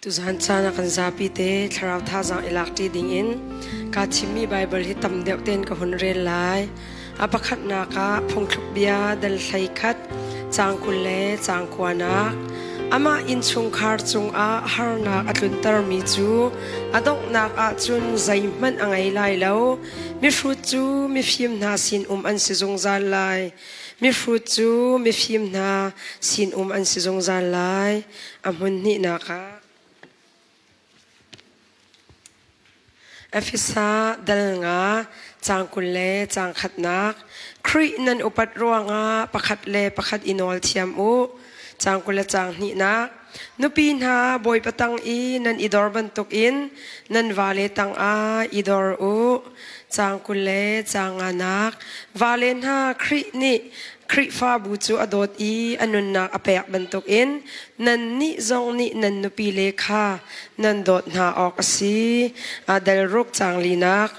Tu zan chana kan zapi te tharau tha jang elakti ding in ka chimi bible hi tam deuh ten ka hun rel lai apakhat na ka phongthluk bia dal hlai khat changkul le changkwana ama in chung khar chung a harna atlun tar mi chu adok nak a chun zaiman angai lai lo mi fru chu mi phim na sin an si zong zan lai mi fru chu mi phim na sin an si zong zan lai amun ni na ka Efisa dal nga changkul le changkhat nak khri nan upat ruanga pakhat le pakhat inol thiam u changkul le chang ni nak nupin ha boy patang I nan idor bantuk in nan vale tang a idor u changkul le changanak valen ha khri ni khri fa bu chu adot I anun nak apek bantuk in nan ni zong ni nan nupi le kha nan dot na ok asi dal ruk chang linak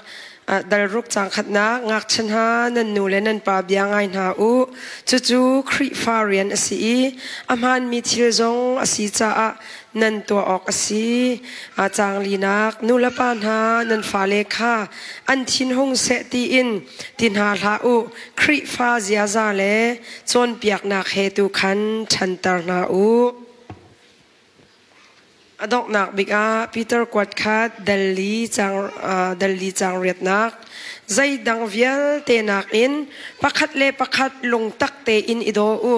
dal ruk chang khatna ngak chan ha nan nu le nan pa bia ngai na u chu chu khri fa rian asi amhan mi thil zong asi cha a nan to ok asi chang linak nu la pan ha nan fa le kha an thin hong se ti in tin ha la u khri fa zia za le chon piak nak he tu khan than tar na u adok nak bika Peter kwat khat dalli chang riat nak zai dang vial te nak in pakhat le pakhat lung tak te in ido u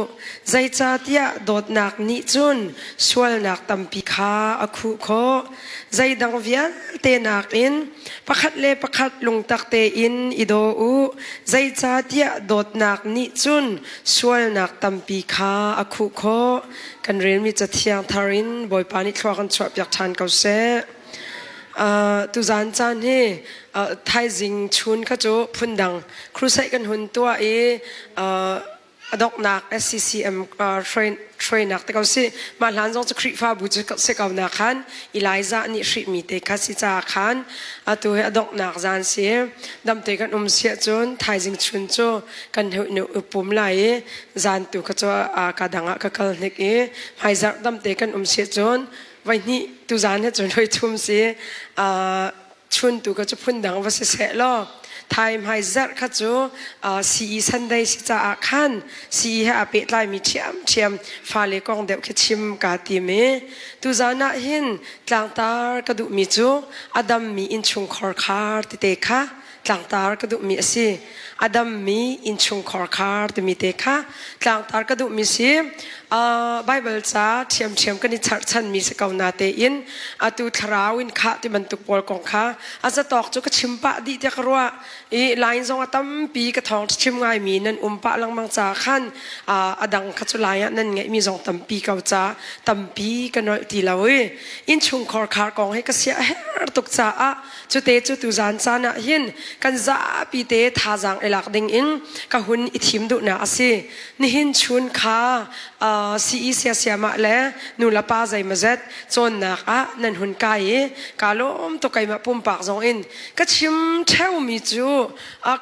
zai cha tia dot nak ni chun swal nak tampi kha akhu kho zai dang vial te nak in pakhat le pakhat lung tak te in ido u zai cha tia dot nak ni chun swal nak tampi kha akhu kho kan ren mi cha thiang tharin boy pani thwa kan chwa pyak than kau se tu zan chan he thai jing chun kha cho phundang crusade kan hun tua adok nak SCCM train nak te kau si ma hlan jong chu khri fa bu chu se kau na khan Eliza ni hri mi te kha si cha khan atu he adok nak zan si dam te kan sia chun thai jing chun cho kan hu nu upum lai zan tu kha cho ka danga ka kal nek hai zar dam te kan sia chun vai ni tu zan he chun hoi thum si chun tu ka chu phun dang va se lo time hai zar kha chu si Sunday si cha khan si ha pe lai mi chiam fa le kong deuh khe chim ka ti me tu zana hin tlang tar ka du mi chu adam mi in chung khor khar ti te kha tlang tar ka du mi asi adam mi in chung khor khar ti mi te kha tlang tar ka du mi si Bible cha thiam kan ni char chan mi se kauna te in atu tharawin kha ti man tu pol kong kha aza tok chu ka chimpa di te karwa line zong atam pi ka thong chim ngai mi nan umpa lang mang cha khan adang kha chu laya nan ngai mi zong tam pi kau cha tam pi ka nol ti lawi in chung khor khar kong he ka sia her tuk cha a chu te chu tu zan cha na hin kan za pi te tha jang elak ding in ka hun I thim du na ase ni hin chun kha si sia ma le nu la pa zai mazet chon nak a nan hun kai kalom to kai ma pum pak zong in ka chim theu mi chu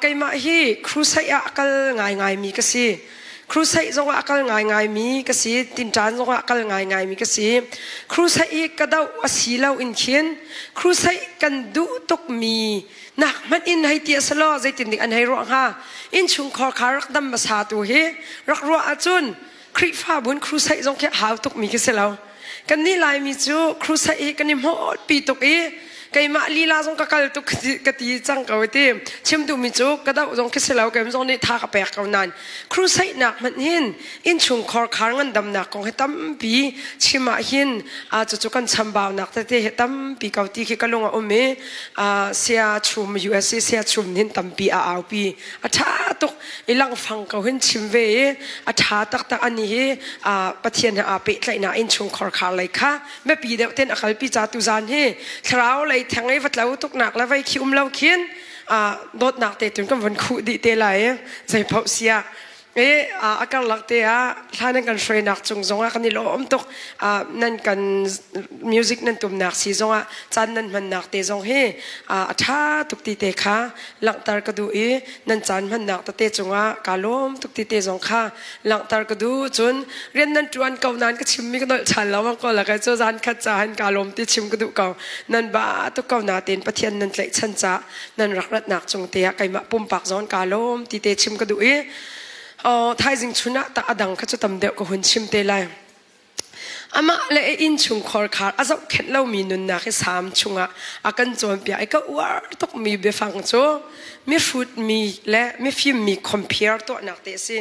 kai ma hi crusade a kal ngai mi ka si crusade zong a kal ngai mi ka si tin chan zong a kal ngai mi ka si crusade ka dau asilo in khin crusade kan du tok mi nak man in hai tia salo zai tin dik an hai ro ha in chung khor kharak dam ma sa tu he rak ro a chun khri fa bun crusade zong khe haw tok mi ke selo kan ni lai mi chu crusade kan ni hot pi tok kai ma lila zong ka kal tuk ka ti chang ka wete chim tu mi chu ka da zong ke selo kem zong ni tha ka pek ka nan crusade nak man hin in chung khor khar ngan dam nak kong hetam pi chima hin chu kan chambaw nak te hetam pi ka ti ki kalonga ome sia chum USA sia chum nin tam pi au pi tha tok ilang phang ka hin chim ve tha tak ani he pathian ha pe tlai na in chung khor khar lai kha me pi de ten akal pi cha tu zan he thrau lai thangai vat lau tuk nak la vai khi lau khian dot nak te tun kam van khu di te lai zai phau sia อาการหลักเตียท่านั่นกันช่วยนักจงจงกันนี่ล้อมตกนั่นกันมิวสิกนั่นตุ่มนักสีจงจันนั่นมันนักเตจงเฮท่าตุกตีเตค่ะหลังตารกดูนั่นจันมันนักเตจงกาล้อมตุกตีเตจงค่ะหลังตารกดูจนเรียนนั่นจวนเก่านั้นก็ชิมมีกันฉันแล้วมันก็แล้วก็จะจันขัดจานกาล้อมที่ชิมกดูเก่านั่นบ้าตุกเก่านาเต็นปะเทียนนั่นเลยฉันจะนั่นรักรัดนักจงเตียไก่มาปุ่มปากจอนกาล้อมตีเตชิมกดูท้ายจริงชุนะตาอดังเขาจะทำเดียวกับหุ่นชิมเตลัยอามาเลอินชุงคอร์คาร์อาจจะเข็นเรามีนุนนักสามชุงอากันจวนเปียไอ้ก็ว่าต้องมีเบฟังโจมีฟุตมีและมีฟิล์มมีคอมพิวเตอร์นักเตะสิ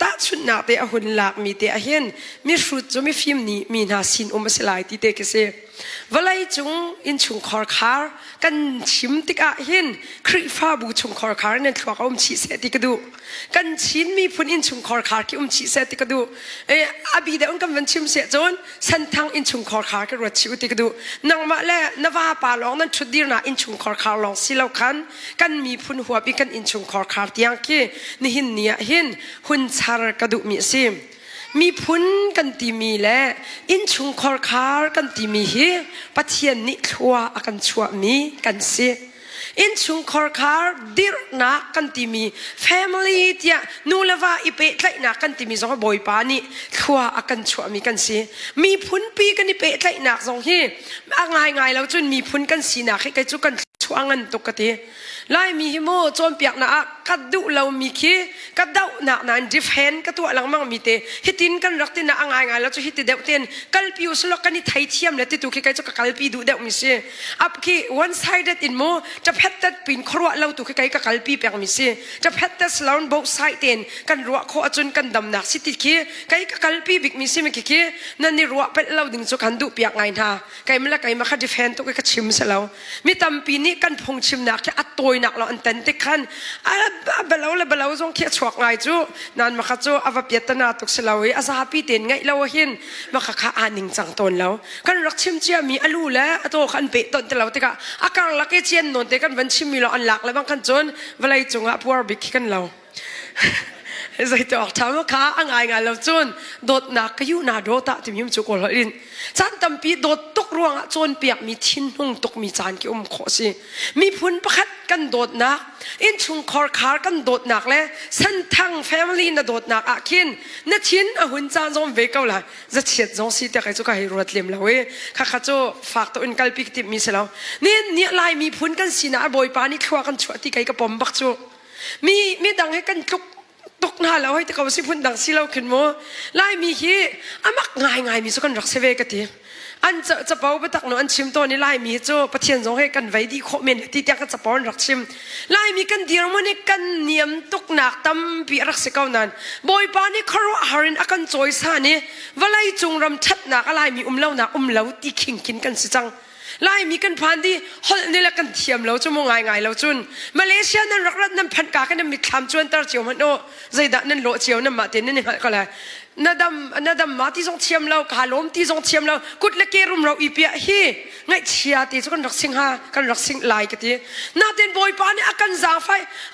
ตัดชุดนักเตะหุ่นหลักมีเตะเห็นมีฟุตโจมีฟิล์มนี้มีนาซินอุมสลายที่เตะกันสิเวลาจุงอินชุงคอร์คาร์กันชิมติกาเห็นคริฟ้าบูชุงคอร์คาร์นั่นตัวเขาชีเสติกดูกันชินมีพุ่นอินชุงคอร์คาร์ที่ชีเสติกดูอาบีเดองกันวันชิมเสียจนสันทางอินชุงคอร์คาร์ก็รถชิวติกดูนังมาเล่นว่าป่าลองนั้นชุดดีนะอินชุงคอร์คาร์ลองสิเราคันกันมีพุ่นหัวปีกันอินชุงคอร์คาร์ที่ยังกี้นี่หินเนี่ยหินหุ่นชาร์กดูมีสิมีพุ่นกันตีมีแลอินชุงคอร์คาร์กันตีมีฮีปะเทียนนิทัวกันชัวมีกันสิอินชุงคอร์คาร์ดิรนักกันตีมี family เดียนูเลว่าอีเปะไลนักกันตีมีสองบอยปานี่ทัวกันชัวมีกันสิมีพุ่นปีกันอีเปะไลนักสองฮีง่ายแล้วจนมีพุ่นกันสีนักให้ใครจุกันชัวงันตกกติไล่มีฮิโมจนเปียกนะกัดดูเรามีขี้กัดดาวนักนั้นดิฟเฮนกัดตัวหลังมั่งมีเตฮิตินกันรักตินนะง่ายแล้วจะฮิติเดวเตียนกัลปิวสลกันนี่ไทยเทียมเลยติตุขี้ใครจะกัลปีดูเดวมิเซ่อับขี้ one sided in โมจะเพชรตัดปินครัวเราตุขี้ใครกัลปีเปียกมิเซ่จะเพชรตัดสลาวน์ both side เตียนกันรัวโคจนกันดำนักสิติขี้ใครกัลปีบิกมิเซ่ไม่ขี้นั่นนี่รัวเป็นเราดึงสุขันดูเปียกง่ายท่าใครไม่ละใครมาขัดดิฟเฮนตุขี้ชิมเสลามีตำปีนี้กันพงชิมนักแค่อัดตัวนักเราอันเต็นติขันเบลาจงเขียชวกไงจูนั่นมาขัดจูอวบเปียตนาตุกเสลาอาซาปีเต็นไงเราเห็นมาขัดข้าอ่านหนึ่งจังตนแล้วกันรักชิมเจียมีอลูแล้วตัวขันเปตนแต่เราติกะอาการลักเจียนนนแต่กันวันชิมมีเราอันหลักแล้วบางขันจนเวลาจงพัวบิกกันเราใส่ตัวทำว่าข้าง่ายแล้วจนโดดหนักก็อยู่หน้าโดดตะที่มีจุกคนละอินจันทำปีโดดตกรวงจนเปียกมีทิ้นหุ่งตกมีจานกี่ขอสิมีพุ่นประคัดกันโดดหนักอินชุงคอร์คาร์กันโดดหนักเลยเส้นทางแฟมิลี่น่ะโดดหนักคินนั่นทิ้นหุ่นจานจงเวกเอาละจะเฉียดจงสิแต่ใครจะให้รวดเลี่ยมแล้วข้าข้าจะฝากตัวอินกัลปิกติมีเสแล้วเนี่ยลายมีพุ่นกันสีหน้าบอยปานี่ขัวกันชัวที่ใครก็ปมบักจูมีดังให้กันตกหน้าแล้วให้แต่เขาสิพุ่นดังสิเราขึ้นโมไล่มีฮีมักง่ายมีสักคนรักเสวกันทีอันจะเป่าไปตักโนอันชิมตัวนี้ไล่มีโจประเทียนสองให้กันไว้ดีโคเมนที่เตียงกันจะเป่ารักชิมไล่มีกันเดียวมันนี่กันเนียมตกหนักตั้มปีรักเสกเอานั้นบอยปานี่คาร์ฮารินอากันจอยซานี่เวลาจงรำชัดหนักอะไรมีเล่าหนักเล่าตีขิงกินกันสิจังไล่มีกันพันที่ฮอลนี่แหละกันเทียมแล้วจะมองง่ายแล้วจุนมาเลเซียนั่นรักนั่นพันกากันนั่นมีคำจวนตาเจียวมันโอ้ใจดันนั่นโลเจียวนั่นมาเต็นนั่นนี่ก็เลยนาดำมาที่ทรงเทียมเราขาล้มที่ทรงเทียมเรากุดเล็กเกรุมเราอีเปียฮีไงเชียตีจะกันรักสิงหากันรักสิงลายกันทีนาเต็นบอยปานี่อากันจางไฟ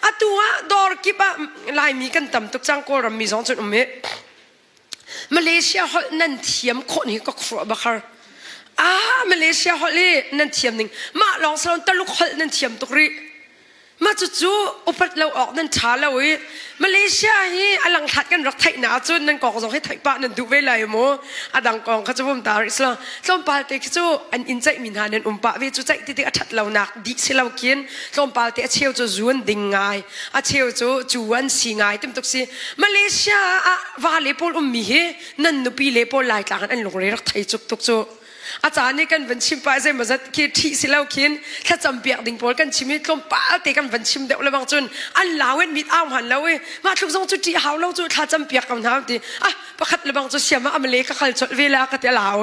อัตัวดอร์กิบะไล่มีกันต่ำตุกจังก็รำมีสองจุดมาเลเซียฮอลนั่นเทียมคนนี้ก็ครัวบักคาร์มาเลเซียฮอลลี่นั่นเทียมหนึ่งมาลองสลอนตะลุกฮอลนั่นเทียมตุกรีมาจู่ๆอุปเราออกนั่นช้าแล้วมาเลเซียฮีอลังทัดกันรักไทยหนาจุนนั่นกองส่งให้ไทยป้านั่นดูเวลาโมดังกองเขาจะพูดตาริสละส่งปาลเตะจู่อันอินใจมินหานั่นปะเวจู่ใจที่อัดเราหนักดิสิเราเขียนส่งปาลเตะเชี่ยวจู่จวนดิ่งง่ายเชี่ยวจู่จวนสีง่ายเต็มตุกสิมาเลเซียวาเลปอลมีเฮนั่นนุปีเลปอลลายต่างกันอันหลงเรรักไทยจุกจู่อาจารย์นี่กันวันชิมไปใช่ไหมจ๊ะคิดที่สิเราคิดถ้าจำเปียกดิ่งปอลกันชิมนี่ลมป้าเตะกันวันชิมเดี๋ยวเลยบางจุนอันลาวเว้นมีอ้าวหันแล้วมาทุกสองจุดที่หาวเราจุดถ้าจำเปียกกันทำดีประคัดเลยบางจุดเสียมาอเมริกาเขาจดเวลาก็จะลาว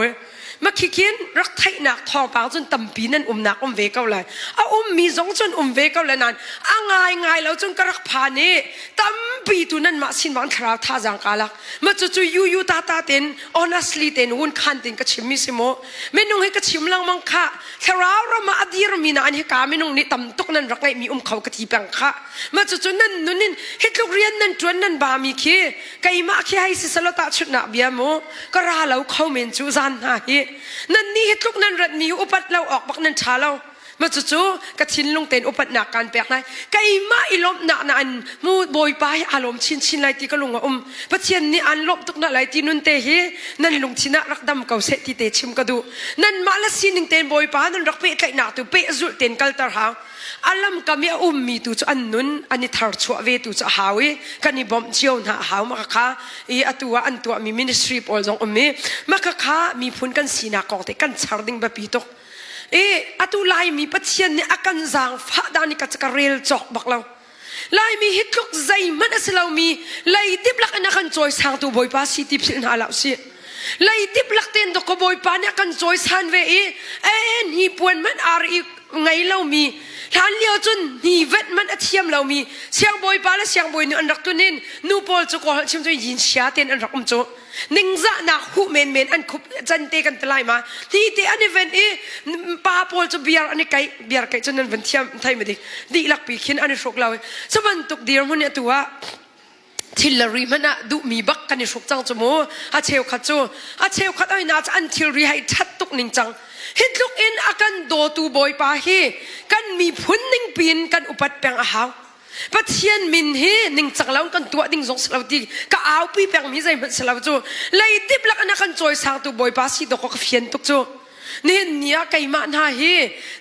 มาคิดรักไทยหนักทองปางจนตั้มปีนั่นหนักเวก้าเลยมีสองจนเวก้าเลยนั่นง่ายแล้วจนกระรักผ่านนี่ตั้ม ปีตุนั้นมาสินวันคราวท่าจังกาลักมาจู่ยูตาเต็น honestly เต็นวุ่นขันเต็นกระชิมมิสิโมไม่นุ่งให้กระชิมลังมังค่ะคราวเรามาอดีรมีนานให้กาไม่นุ่งนี่ต่ำตุกนั้นรักไงมีเขากระทีแปงค่ะมาจู่นั้นนู่นนี่เฮ็ดลูกเรียนนั้นจวนนั้นบามีคีไก่มาคีให้สิสลตาชุดหน้าเบียโมก็ราเราเข้าเมนจูซันฮะเฮนั่นนี่เฮ็ดลูกนั้นรัดมีอุปัตเราออกบักนั้นชาเรามาจู่กระชินลงเต็นอุปนักการแปลกไหนไก่มาอีลมหนักนันมูบอยไปอารมณ์ชินไรตีก็ลงว่าปัจเจียนนี่อันลบตุกนักไรตีนุนเตะนั่นลงชินะรักดำเก่าเสติเตชิมกระดูนั่นมาละสินเต็นบอยไปนั่นรักเปะไก่หนักตัวเปะจุดเต็นกัลตาหาอารมณ์กำมีมีตัวอันนุนอันนี้ทาร์ชัวเวตัวจะหาวิกันนี่บอมเจียวหน้าหาวมาค่ะอีอันตัวมีมินิสทรีปอลจงมีมาค่ะมีพูนกันสีนักของแต่กันชาร์ดิงแบบปีตกอตุลายมีปัจเจียนเนี่ยอาการจางฟ้าดานิกัจกระเรลจอกบักเราลายมีฮิตลุกใจมันอสลามีลายติบลักนักกันจอยsangตัวบอยป้าสิติบสินหาลาวสิลายติบลักเต็นดอกบอยป้าเนี่ยกันจอยสันเวนี่ปวนมันอารีไงเรามีท่านเลี้ยวจนนี่เวทมันอธิยมเรามีเสียงบอยป้าและเสียงบอยนี่อันรักตัวนินนูปอลจุกอลชิมตัวยินเชียเต็นอันรักจุนิ่งจะนักหูเมนอันคุบจันเตกันตลายมาที่เตอันนี้เวนป้าปอลจะเบียร์อันนี้ไก่เบียร์ไก่จนนั้นเวนเทียมไทยไม่ดีหลักปีขินอันนี้ชกเราสวรรค์ตกเดียร์มันเนี่ยตัวทิลลารีมันอะดูมีบักกันนี่ชกจังจมูอาเชลขัดจูอาเชลขัดเอาหน้าจะอันทิลรีให้ชัดตุกนิ่งจังฮิตลุกอินอากันโดตูบอยป้าฮีกันมีพุ่นนิ่งปีนกันอุปัตแปงอาหาวปัจเจียนมินเฮนิ่งจักเล่ากันตัวดิ่งสงสลาวดีก็เอาปีแปงมีใจมันสลาวจูเลยติบลักนักกันจอยsangตัวบอยป้าสิดอกก็เฟียนตุกจูนี่เนี่ยไก่มาหน้าเฮ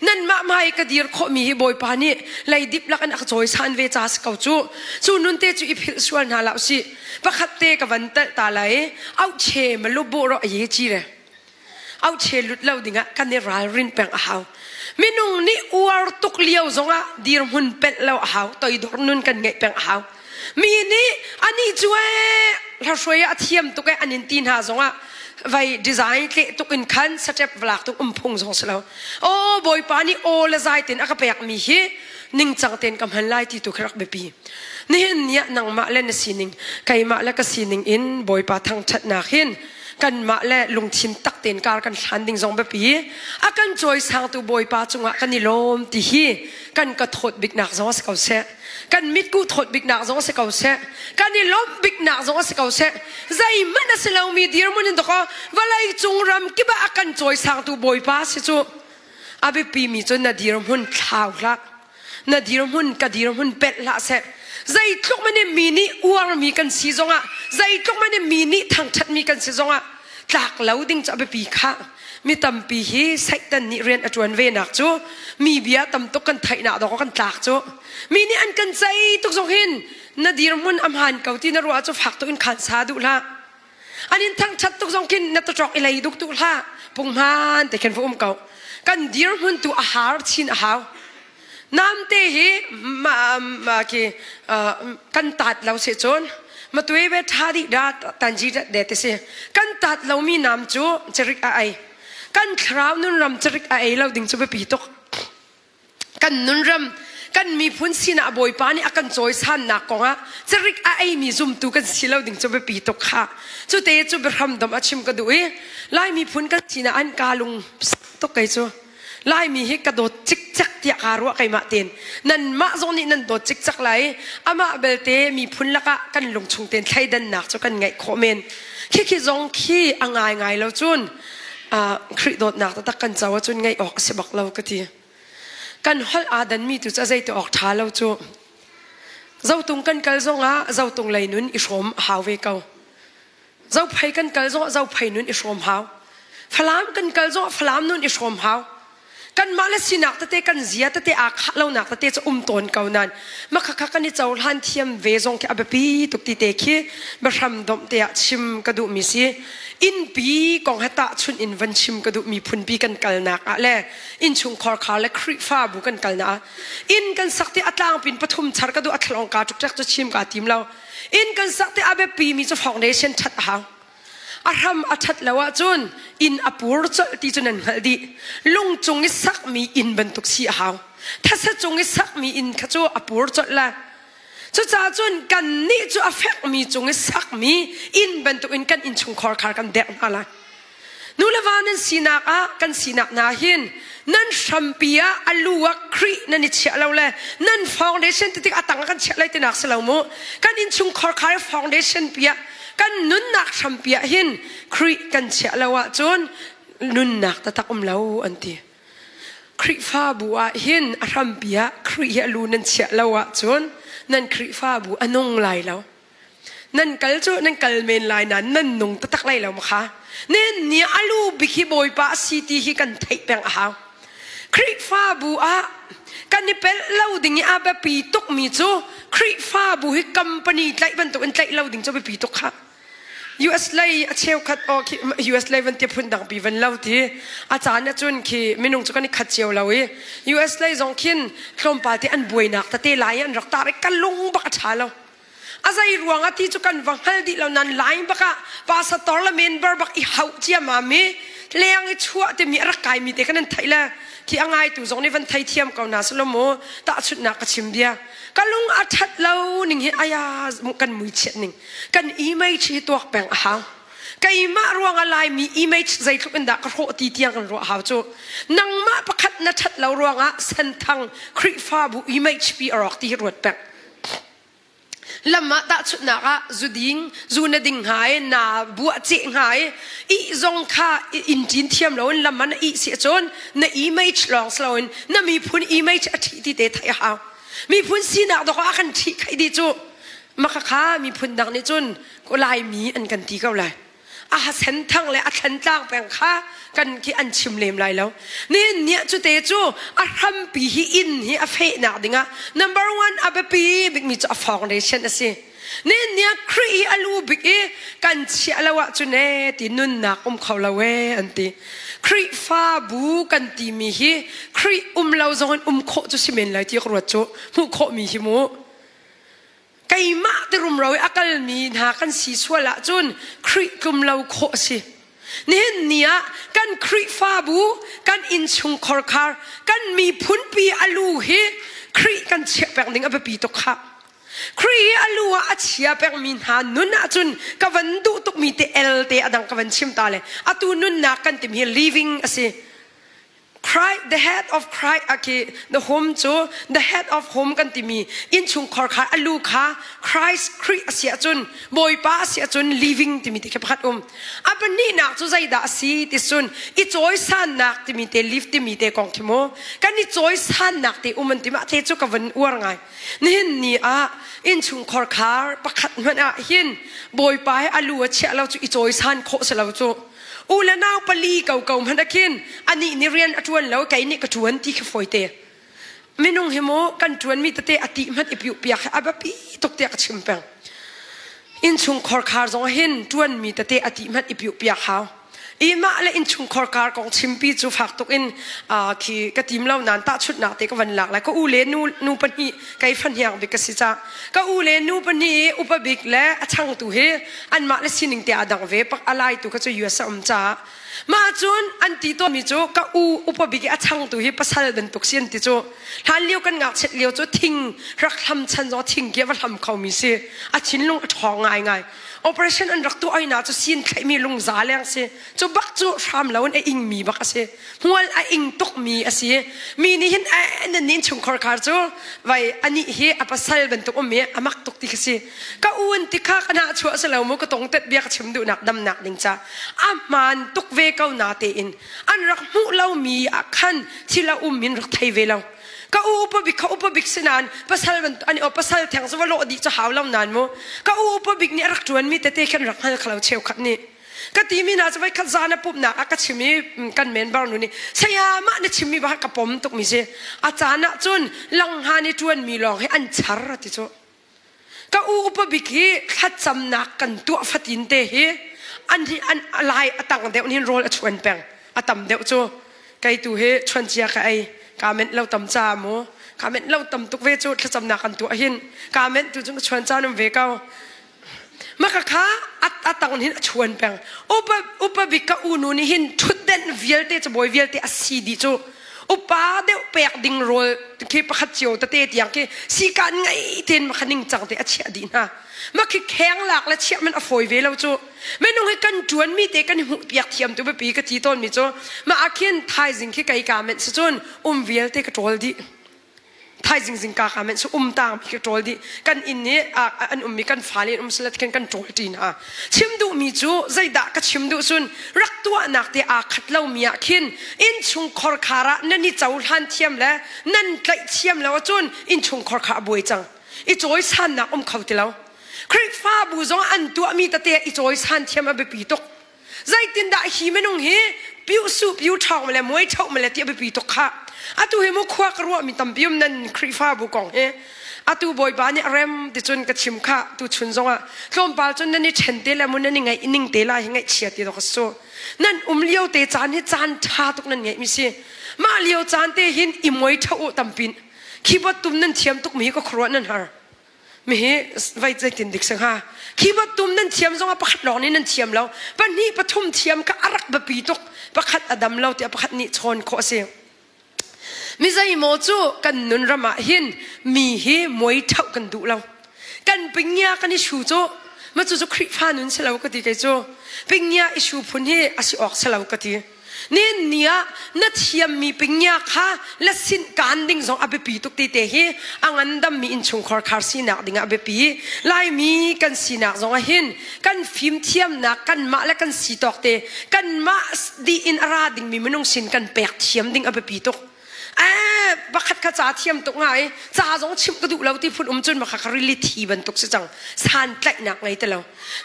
นั่นมาไม่กระดีร์ขมีบอยป้านี่เลยดิบลักนักจอยสันเวจ้าสกาวจูนุนเตจูอีพิลส่วนหาลาวสิปะขัดเตกับวันเตตาไหลเอาเชมันลุบโบรอเยจีเลยเอาเชลุดเล่าดิ่งะกันนี่รายรินแปงอาหาวมินุงนี่อวร์ตุกเลี้ยวจงะดีร์หุ่นเป็ดเล่าอาหาวต่อยดอกนุนกันไงแปงอาหาวมีนี่อันนี้ช่วยเราช่วยอาเทียมตุกอันนี้ตีนหาจงะไว้ดีไซน์เกตุกินขันสเต็ปเวลาตุกพงจงสลาวโอ้บอยปานี่โอละใจเต็นอากาเปียกมีเฮนิ่งจังเต็นกำหันไล่ที่ตุกรักเบปีนี่เนี่ยนางมาเล่นสินิงไก่มาเล่นก็สินิงอินบอยปาทางชัดนาขินกันมาเล่ลงชิมตักเต็นการกันชันดิ่งจงแบบนี้อากันจอยsangตัวบอยป้าจงกันนิลมตีฮีกันกระทดบิกหนักจงสกาวเสกันมิดกูทดบิกหนักจงสกาวเสกันนิลมบิกหนักจงสกาวเสใจมันน่ะสลาวมีดีร์มันนี่ตก็ว่าไล่จงรำกิบอากันจอยsangตัวบอยป้าสิจูอาเบปีมีจนนาดีร์มันข่าวละนาดีร์มันกัดดีร์มันเป็ดละเสใจทุกมันเนี่ยมีนี่อ้วงมีกันสีจงอ่ะใจทุกมันเนี่ยมีนี่ทางชัดมีกันสีจงอ่ะหลักเหล่าดิ่งจะไปปีข้ามีตำปีฮีใส่ตันนี่เรียนอจวนเวนักจูมีเบียตำตุกันไทยหน้าดอกกันหลักจูมีนี่อันกันใจตุกสงหินนาดีร์มันอำหันเก่าที่นรัวจูฝักตุนขันซาดุละอันนี้ทางชัดตุกสงหินนัตจอกอะไรดุกตุละปุ่งมันแต่เข็นฟุ้มเก่ากันดีร์มันตัวอาหารชินอาหารน้ำเตะมาเกี่กันตัดเราเสียจนมาตัวเวทาดิดาตันจีเดตเสียกันตัดเรามีน้ำจูจริกไอกันคราวนุนรำจริกไอเราดิ่งจูไปปีตกกันนุนรำกันมีพุนสินาบอยปานี่อากันจอยสันนักกงะจริกไอมีซุ่มตูกันสิเราดิ่งจูไปปีตกค่ะจูเตจูไปทำดมอาชิมกันดูไล่มีพุนกันสินาอันกาลุงตกไกจูไล่มีให้กระโดดจิกจักที่อารัวไก่มาเต็นนั่นมาโซนี่นั่นโดดจิกจักไหลอามาเบลเตมีพุ่นละกะกันลงชงเต็นไทยดันหนักจะกันไงคอมเมนขี้จงขี้อ่างไงแล้วจุนคริโดดหนักแต่กันเจ้าจุนไงออกเสบักเราก็ทีกันฮอลอาดันมีตุจะใจตัวออกท้าเราจูเจ้าตุงกันกัลจงอ่ะเจ้าตุงไหลนุนอิชมหาวเวเกาเจ้าไผ่กันกัลจงเจ้าไผ่นุนอิชมหาวฟลามกันกัลจงฟลามนุนอิชมหาวกันมาเลสินักตะเตกันเสียตะเตอาขะเราหนักตะเตจะตนเก่านั้นมาคักกันนี่เจ้าหันเทียมเวซงแค่อเบปีตุกตีเตคีบะทำดมเตะชิมกระดูมีสิอินปีกองเหตะชุนอินวันชิมกระดูมีพุนปีกันกัลนักอะเล่อินชุงคอร์คาและคริฟ้าบุกันกัลนะอินกันสักที่อัตลางปินปฐุมชาร์กระดูอัตลองกาจุกจักจะชิมกาทีมเราอินกันสักที่อเบปีมีจะฟองเดชั่นชัดหางอารมอัดแล้วจุนอินอปูร์จที่จุนันฮัลดีลุงจงอิสักมีอินบรรทุกสีหาวถ้าสักจงอิสักมีอินขจูอปูร์จละ chu cha chun kan ni chu affect mi chung sak mi in ben tu in kan in chung khor khar kan dek na la nulawanan sinaka kan sinak na hin nan shampia aluwa kri nan ni chia lo le nan foundation ti atang kan chia lai ti nak selo mo kan in chung khor khar foundation pia kan nun nak shampia hin kri kan chia lawa chun nun nak ta tak lo anti kri fa bua hin shampia kri alu nan chia lawa chun nan kri fa bu anong lai lo nan kal chu nan kal men lai nan nan nung ta tak lai lo ma kha nen ni alu bikhi boy pa city hi kan thai peng a ha kri fa bu a kan ni pel loading a ba pi tok mi chu kri fa bu hi company tlai ban to in tlai loading chu ba pi tok kha US lay a cheu khat o ki US lay van te phun dang pi van lo ti a chan a chun ki minung chu kan ni khat cheu lo e US lay zong khin thlom pa ti an buai nak ta te lai an rak ta re kalung ba ka tha lo azai ruang ati chu kan wang hal di lo nan lai ba ka pa sa tor la member bak i hau chia ma me leang i chua te mi ra kai mi te kan an thaila ki angai tu zong ni van thai thiam ko na salomo ta chut na ka chim bia kalung athat lo ning hi aya kan mui chet ning kan image hi tuak peng a ha kai ma ruang alai mi image zai thuk inda ka ro ti tiang kan ro ha chu nang ma pakhat na that lo ruang a san thang khri fa bu image pi arok ti rot pek lama ta chut na ka zuding zuna ding hai na bu che hai I zong kha in tin thiam lo lama na I si chon na image long sloin na mi phun image a thi ti te thai ha mi phun sinak do ka kan thi khai di chu maka kha mi phun dang ni chun ko lai mi an kan ti ko lai a ha sen thang le a than tlang peng kha kan ki an chim lem lai lo ni nia chu te chu a ram pi hi in hi a fe na dinga number 1 a pi big mi chu a foundation ase ni nia kri alu big e kan chia lawa chu ne ti nun na khaw la we an ti kri fa bu kan ti mi hi kri lau zon kho chu simen lai ti ro chu mu kho mi hi mu kai ma te rum rawi akal mi na kan si swala chun kri lau kho si nen nia kan kri fa bu kan in chung khor khar kan mi phun pi alu hi kri kan che pek ding a pi to kha kri alu a chia pek min ha nun a chun ka van du tuk mi te el te adang ka van chim ta le atu nun na kan ti mi living ase Christ, the head of Christ, okay, the home too, the head of home kan timi in chung khor kha alu kha Christ asia chun boy pa asia chun living timi te khat apani nak chu zai da si ti sun I choi san nak timi te live timi te kong khimo kan ni choi san nak te ti ma te chu ka van uar ngai nin ni a in chung khor kha pakhat man a hin boy pa alu a chia lo chu I choi san kho se lo chu ula naw pali kau manakin ani ni rian atuan lo kai ni ka tuan ti khoite minung hemo kan tuan mi tate ati mat ipiu pia abapi tok te ka chimpang in chung khor khar zong hin tuan mi tate ati mat ipiu pia khaw ima le in chung khor khar kong chimpi chu phak tok in ki ka tim lo nan ta chut na te ka van lak la ko ule nu pani kai phan hiang bi ka si cha ka ule nu pani upabik le achang tu he an ma le sining te adang ve pak alai tu ka chu yu sa cha ma chun an ti to mi chu ka upabik achang tu he pasal ben tok sian ti chu han liu kan ngak chet liu chu thing rak tham chan zo thing ke wa tham khau mi se a chin lung a thong ngai operation an rak tu ai na chu sin khai mi lung za leng se chu bak chu sham lawn e ing mi bak ase hual a ing tok mi ase mi ni hin an nin chung khor khar chu vai ani he apasal ben tok me amak tok ti kase ka un ti kha kana chu asalo mo ka tong tet bia ka chim du nak dam nak ding cha aman tok ve kau na te in an rak mu lo mi akhan thila min rak thai ve lo ka upabik sinan pasal ani pasal thang so lo di cha hawlam nan mo ka upabik ni rak tuan mi te te kan rak hal khlau cheu khat ni ka ti mi na chawai khat zana pup na aka chimi kan men bar nu ni sayama na chimi ba ka pom tok mi se achana chun lang ha ni tuan mi long he an char ti cho ka upabik hi khat cham na kan tu fatin te he an lai atang deu ni rol a chuan peng atam deu cho kai tu he chuan chia ka ai comment lau tam cha mo comment lau tam tuk ve chu thacham na kan tu hin comment tu chung chuan cha nam ve kau maka kha atang hin chuan peng upa bika unu ni hin thuden vialte chu boy vialte asidi chu อุปาเดวเปียกดิ่งโรลคือประคัดเจียวตะเตะอย่างคือสีการไงเทนมาคันนิ่งจังเตะเชียดีนะมาคือแข็งหลักและเชียมันอฟอยเวลาจูไม่น้องให้กันจวนมีเตะกันหูเปียกเทียมตัวไปปีกจีต้นมีจูมาอาเคียนไทยสิงคือไก่กาเมนสจวนเวลเตะกระโจลดีไทยจริงๆกาเมนสุตางมีกระโจลดีกันอินนี้อันมีกันฟ้าเลียนสลัดกันโจลดีนะชิมดูมีจูใจด่าก็ชิมดูส่วนรักตัวนักเตะขัดเล่ามีอาคินอินชุงคอร์คาระนั่นนี่เจ้าทันเทียมแล้วนั่นไกลเทียมแล้วจนอินชุงคอร์คาบวยจังอีจอยสันนักเขาเตล่าคริฟ้าบูจงอันตัวมีตะเตะอีจอยสันเทียมเอาไปปีตกใจตินด่าฮีไม่นงเฮปิวสูปิวทองมาแล้วมวยเท่ามาแล้วเตะไปปีตกค่ะอาตูเฮมุขวากรัวมีตั้มพิมนั่นคริฟ้าบุกองเฮอาตูบอยบ้านเนี่ยเรมติจนกระชิมข้าตูชุนซงอ่ะคลอมปาลจนนั่นนี่เชนเตละมุนนั่นยังไงนิ่งเตละยังไงเชียตีตกโซนั่นเลี้ยวเตจานให้จานชาตุกนั่นไงมิสิมาเลี้ยวจานเตหินอิมวยเท่าตั้มปินคิดว่าตุ้มนั่นเทียมตุกมีก็ครัวนั่นฮะมีไว้ใจตินดิกสังหาคิดว่าตุ้มนั่นเทียมซงอ่ะประคัดหลอกนี่นั่นเทียมแล้วปันนี้ปฐุมเทียมก็อารักบะปีตกประคัดอดัมเราเตะประคัดนี่ชนโคเสียมิใจโมจูกันนุนรำหินมีเฮมวยเท่ากันดูเรากันปิงยากันอิชูโจมาจูคริฟานุนเสลาวกติกันโจปิงยาอิชูพุนเฮอาศิออกเสลาวกตินี่เนี่ยนัดเทียมมีปิงยาค่ะและสินการดิ่งสองอเบปีตุกตีเตะเฮอังอันดำมีอินชุงคอร์คาร์ซีนักดิ่งอเบปีไล่มีกันสีนักสองหินกันฟิล์มเทียมนักกันมาและกันสีตอกเตกันมาดีอินอาราดิ่งมีมนุษย์สินกันแปกเทียมดิ่งอเบปีตุกบักขัดขจ้าเทียมตกไงจ้าจงชิมกระดูกเราที่พูดจนบักขัดริลิทีบันตกสิจังสานไกลหนักไงแต่เรา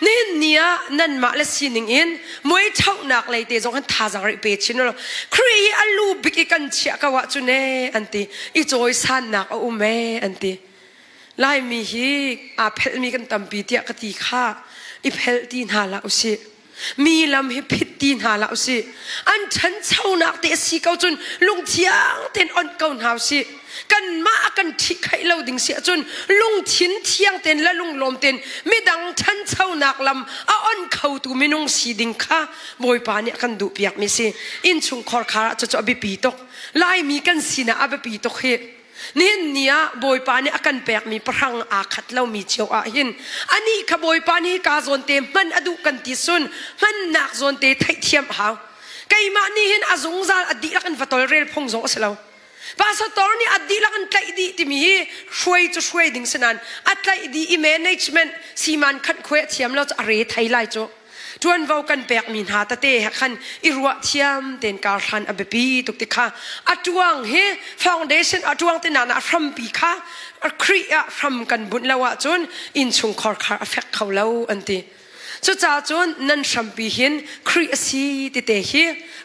นี่เนี่ยนั่นมาและสิหนึ่งอินมวยเท่าหนักเลยแต่จงขันท่าจังริเปชินเราครีอัลลูบิกิกันเชียกว่าจุนเนอันตีอีจอยสานหนักเอาเมอันตีไล่มีฮีเพลมีกันตั้มปีเตียกตีข้าอีเพลตีนหาละอุสิมีลำให้พิตีนหาละสิอันฉันเช่านักเตะสีเกาจนลุงเทียงเต้นอ่อนเกาหนาวสิกันมากันที่ใครเล่าดิ่งเสียจนลุงทิ้นเทียงเต้นและลุงลมเต้นไม่ดังฉันเช่านักลำอ่อนเขาตูไม่นงสีดิ่งข้าบอยปาเนี่ยกันดูเปียกไม่สิอินชุงคอร์คาจะอบิปีตกไล่มีกันสีนะอบิปีตกเฮนี่เนี่ยบอยปานี่อากันแปลกมีพลังอาขัดเล่ามีเชียวหินอันนี้ขบอยปานี่กาโซนเตมันอดุกันติสุนมันหนักโซนเตไทยเทียมหาวไกมานี่เห็นอาซงซาอดีละกันฟัตอลเรลพงซงอสลาวภาษาตอนนี้อดีละกันไกดีที่มีช่วยจะช่วยดิ่งสนันอัตไลดีอีเมเนจเมนต์สีมันขัดเควเทียมเราจะอะไรไทยไล่โจจวนว่ากันแปลกมีหาตะเตะขันอิรัวเทียมเต็นการขันอเบปีตุกติค่ะอัจวงเฮฟาวเดชั่นอัจวงเต็นนาฟรัมปีค่ะครีอะฟรัมกันบุญละวะจนอินชุงคอร์คาร์เอฟเฟกเขาเล่าอันตีสุดท้ายจนนั่นฟรัมปีเห็นครีสีติเตะเฮ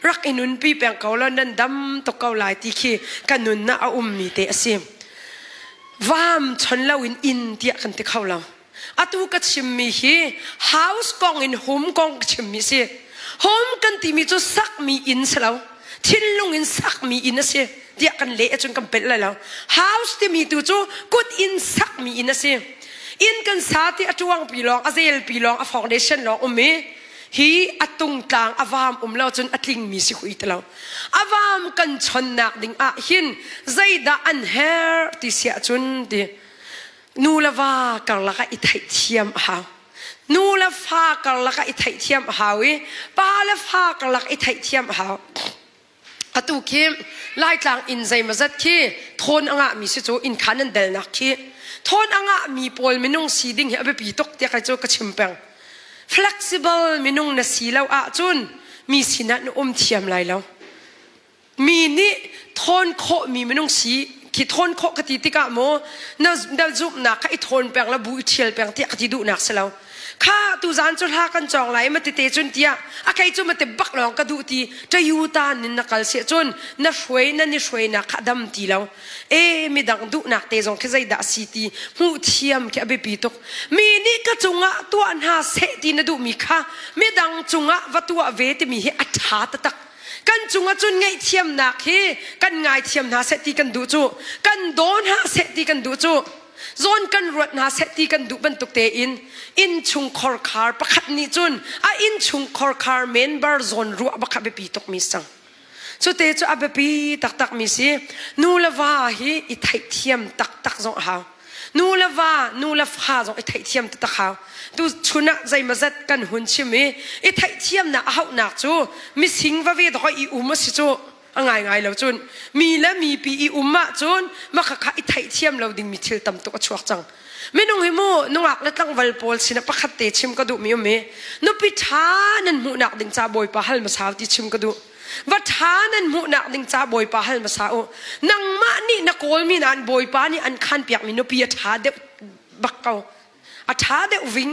รักอินุนปีแปลงเขาแล้วนั่นดำตกเขาลายตีขี้กันนุนน่ามีเตะสิวามชนเล่าอินเดียกันติเขาเล่าอาตูกัดชิมมีฮีเฮาส์กองอินโฮมกองชิมมีสิโฮมกันที่มีจุดสักมีอินสิแล้วทิ้งลงอินสักมีอินนะสิเดียกันเละจนกันเป็นเลยแล้วเฮาส์ที่มีตัวจูกุดอินสักมีอินนะสิอินกันสาธิอาจวงปีลองอาเซลปีลองอาฟาวเดชั่นลองเมฮีอาตุงต่างอาวามเราจนอัดลิงมีสิคุยตแล้วอาวามกันชนนักดิ่งอาหินใจด่าอันเฮร์ที่เสียจนดีนูลาวากัลลักอิทัยเทียมหาวนูลาฟ้ากัลลักอิทัยเทียมหาวิปาลฟ้ากัลลักอิทัยเทียมหาวอตุคิมไล่กลางอินใจมาจัดขี้ทนอ่างมีสิโจอินขันนันเดลนักขี้ทนอ่างมีปอลมินุงสีดิ่งเฮอเบปีตกเดียกโจกระชิมเปง flexible มินุงนัสีแล้วอาจุนมีสินะนุเทียมไรแล้วมีนี่ทนโคมีมินุงสีคิดทนโคกติติกะโมน่าจะจุบนักไอ้ทนแปลงแล้วบุยเชียลแปลงที่กติดูนักเสลาข้าตูจานจุดหากันจองไหลมาติเตจุนเตียอาใครจุมาเตบักหลองกระดูตีจะยูตานินนักเสียจนน่าช่วยนั่นนี่ช่วยนักดำตีแล้วมีดังดูนักเตจงแค่ใจด่าสีตีหูเทียมแค่เบปีตกมีนี่ก็จุงะตัวอันหาเสตีน่าดูมีข้ามีดังจุงะวัตัวเวทมีเหอัฐาตตักกันจุงจุนไงเทียมนักเฮกันไงเทียมหาเสตีกันดูจูกันโดนหาเสตีกันดูจูโซนกันรวดหาเสตีกันดูบรรทุกเตอินชุงคอร์คาร์ประคัดนิจุนอินชุงคอร์คาร์เมนบาร์โซนรัวบักขับไปปีตกมิสัง chu te chu abepi tak tak mi si nu lawa hi I thai thiam tak tak zong ha nu la pha zong I thai thiam tak ha tu chuna zai mazat kan hun chi mi I thai thiam na hau na chu mi sing wa ve do I si chu angai lo chun mi la mi pi I umma chun ma kha kha I thai thiam lo ding mi thil tam to ka chuak chang menung hi mo nungak la tlang wal pol sina pakhat te chim ka du mi me no pi thanan mu nak ding cha boy pa hal ma saw ti chim ka du wa thanan mu nak ding cha boy pa hal ma saw nang ma ni na kol mi nan boy pa ni an khan piak mi no pi tha de bak kau a tha de wing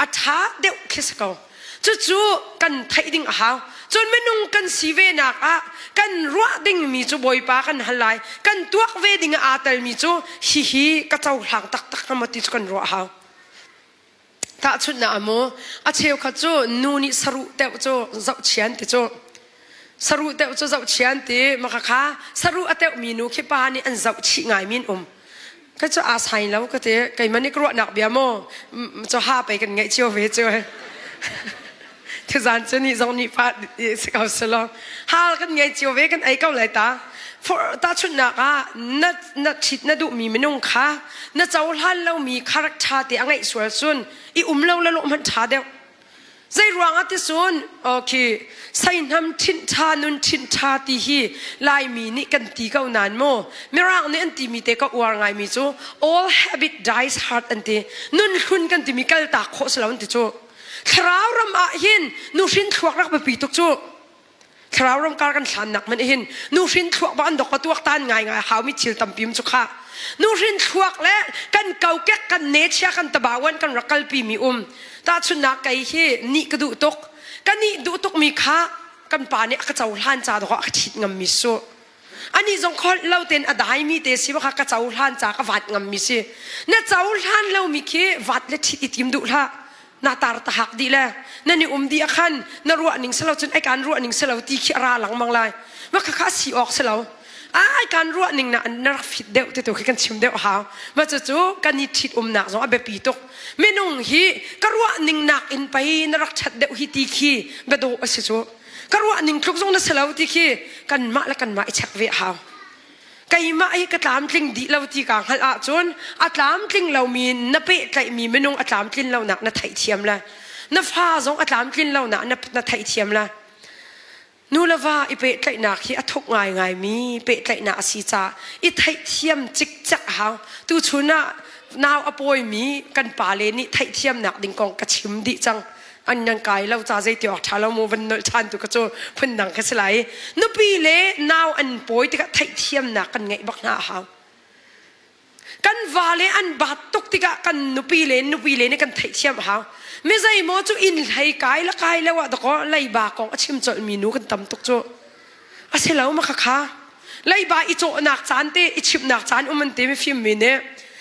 a tha de khis kau chu kan thai ding a ha chon menung kan sive nak a kan ruwa ding mi chu boy pa kan halai kan tuak ve ding a atal mi chu hi ka chau hlang tak tak amati chu kan ruwa ha ta chut na amo a cheu kha chu nu ni saru te chu zau chian te chu saru te chu zau chian te ma kha saru ate mi nu khi pa ni an zau chi ngai min ka chu a sai lo ka te kai mani kro nak bia mo chu ha pe kan ngai chiu ve chu thế gian chân ni giống ni phát sẽ cao sơ lo ha cái ngày chiều về cái ấy câu lại ta chút nạc à nát thịt nát đủ mì mình khá nát cháu han lâu mì khá rắc cha thì anh ấy xuân xuân i lâu là lộn cha đeo dây ruang á thì xuân ok say năm thìn cha thì hi lại mì ni cần tí câu nàn mô mi rang ni anh tí mi te câu uar ngay mi chú all habit dies hard anh tí nun khun cần tí mi kal ta khó sờ anh tí chú khảo ram a hin nu sin thuak rak be pi tuk chu khảo ram kar kan thlan nak man hin nu sin thuak ba an dok ka tuak tan ngai haw mi chil tam pim chu kha nu sin thuak le kan kau kek kan ne chia kan tabawan kan rakal pi mi ta chun na kai hi ni ka du tok kan ni du tok mi kha kan pa ne ka chaw hlan cha do ka thit ngam mi so ani zong khol lo ten adai mi te si ba ka chaw hlan cha ka wat ngam mi si na chaw hlan lo mi ki wat le thit itim du la na tar ta hak di la nani di akhan na ruwa ning selo chun ai kan ruwa ning selo ti khi ra lang mang lai ma kha kha si ok selo ai kan ruwa ning na fit deu te to kan chim deu ha ma chu kan ni thit na zo abe pi tok menung hi ka ruwa ning nak in pai na rak that deu hi ti khi be do ase chu ka ruwa ning thluk zong na selo ti khi kan ma chak ve ha kai ma ai ka tlam tling di lo ti ka hal a chun a tlam tling lo mi na pe tlai mi menung a tlam tling lo nak na thai thiam la na pha zong a tlam tling lo na thai thiam la nu lawa I pe tlai na khi a thok ngai mi pe tlai na si cha I thai thiam chik chak ha tu chuna naw apoi mi kan pa le ni thai thiam nak ding kong ka chim di chang anh nhân cái lâu cha dây tiểu thà lâu mua vân nội chan tụ cái chỗ phun nặng cái sợi nó pi lệ nào anh bồi thì cái thấy thiêm nè cần ngay bắc na hao cần vào lệ anh bát tục thì cái cần nó pi lệ này cần thấy thiêm hao mấy giây mua chỗ in hay cái là vậy đó có lấy bà con chim chọn mì nú cần tầm tục chỗ à sẽ lâu mà khá lấy bà ít chỗ nạc chán tê ít chim nạc chán mình tê mấy phim mình nè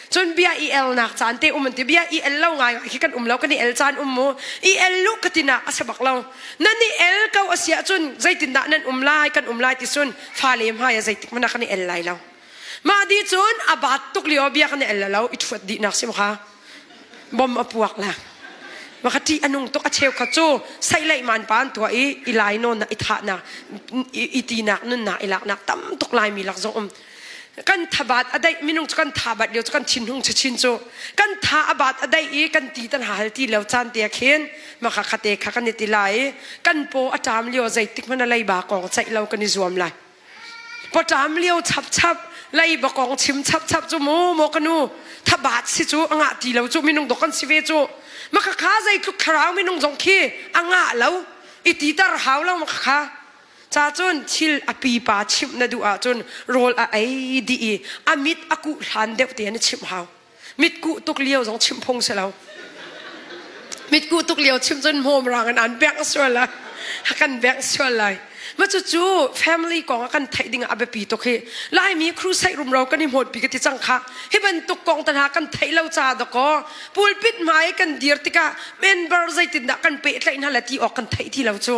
chun bia el nak chan te te bia el lo ngai khi kan lo kan el chan mo el lu katina asabak lo nani el kau asia chun zaitin da nan lai kan lai ti sun phalem ha ya zaitik mana kan el lai lo ma di chun abat tuk lio bia kan el lo it fat di nak sim kha bom apuak la makati anung to ka cheu kha chu sai lai man pan to I lai no na I tha na I ti nak nun na ilak nak tam tok lai mi lak zong kan thabat adai minung kan thabat leo kan chinhung chin chu kan tha abat adai kan ti tan hal ti lo chan te khen ma kha khate kha kan ti lai kan po atam leo zai tik mana lai ba kong chai lo kan zuam lai po tam leo chap lai ba kong chim chap chu mo kanu thabat si chu anga ti lo chu minung dokan si ve chu ma kha kha zai ku kharau minung jong khi anga lo I ti tar haw lo ma kha cha chun thil api pa chim na du a chun rol a ai di amit aku hlan deuh te na chim haw mit ku tuk liao jong chim phong selo mit ku tuk liao chim chun hom rang an bek swala kan bek swalai ma chu family kong kan thai ding abe pi to khe lai mi cru sai rum ro kan ni hot pi ka ti chang kha hi ban tuk kong tan ha kan thai lo cha da ko pulpit mai kan dir tika member zai tin da kan pe tlai na la ti ok kan thai ti lo chu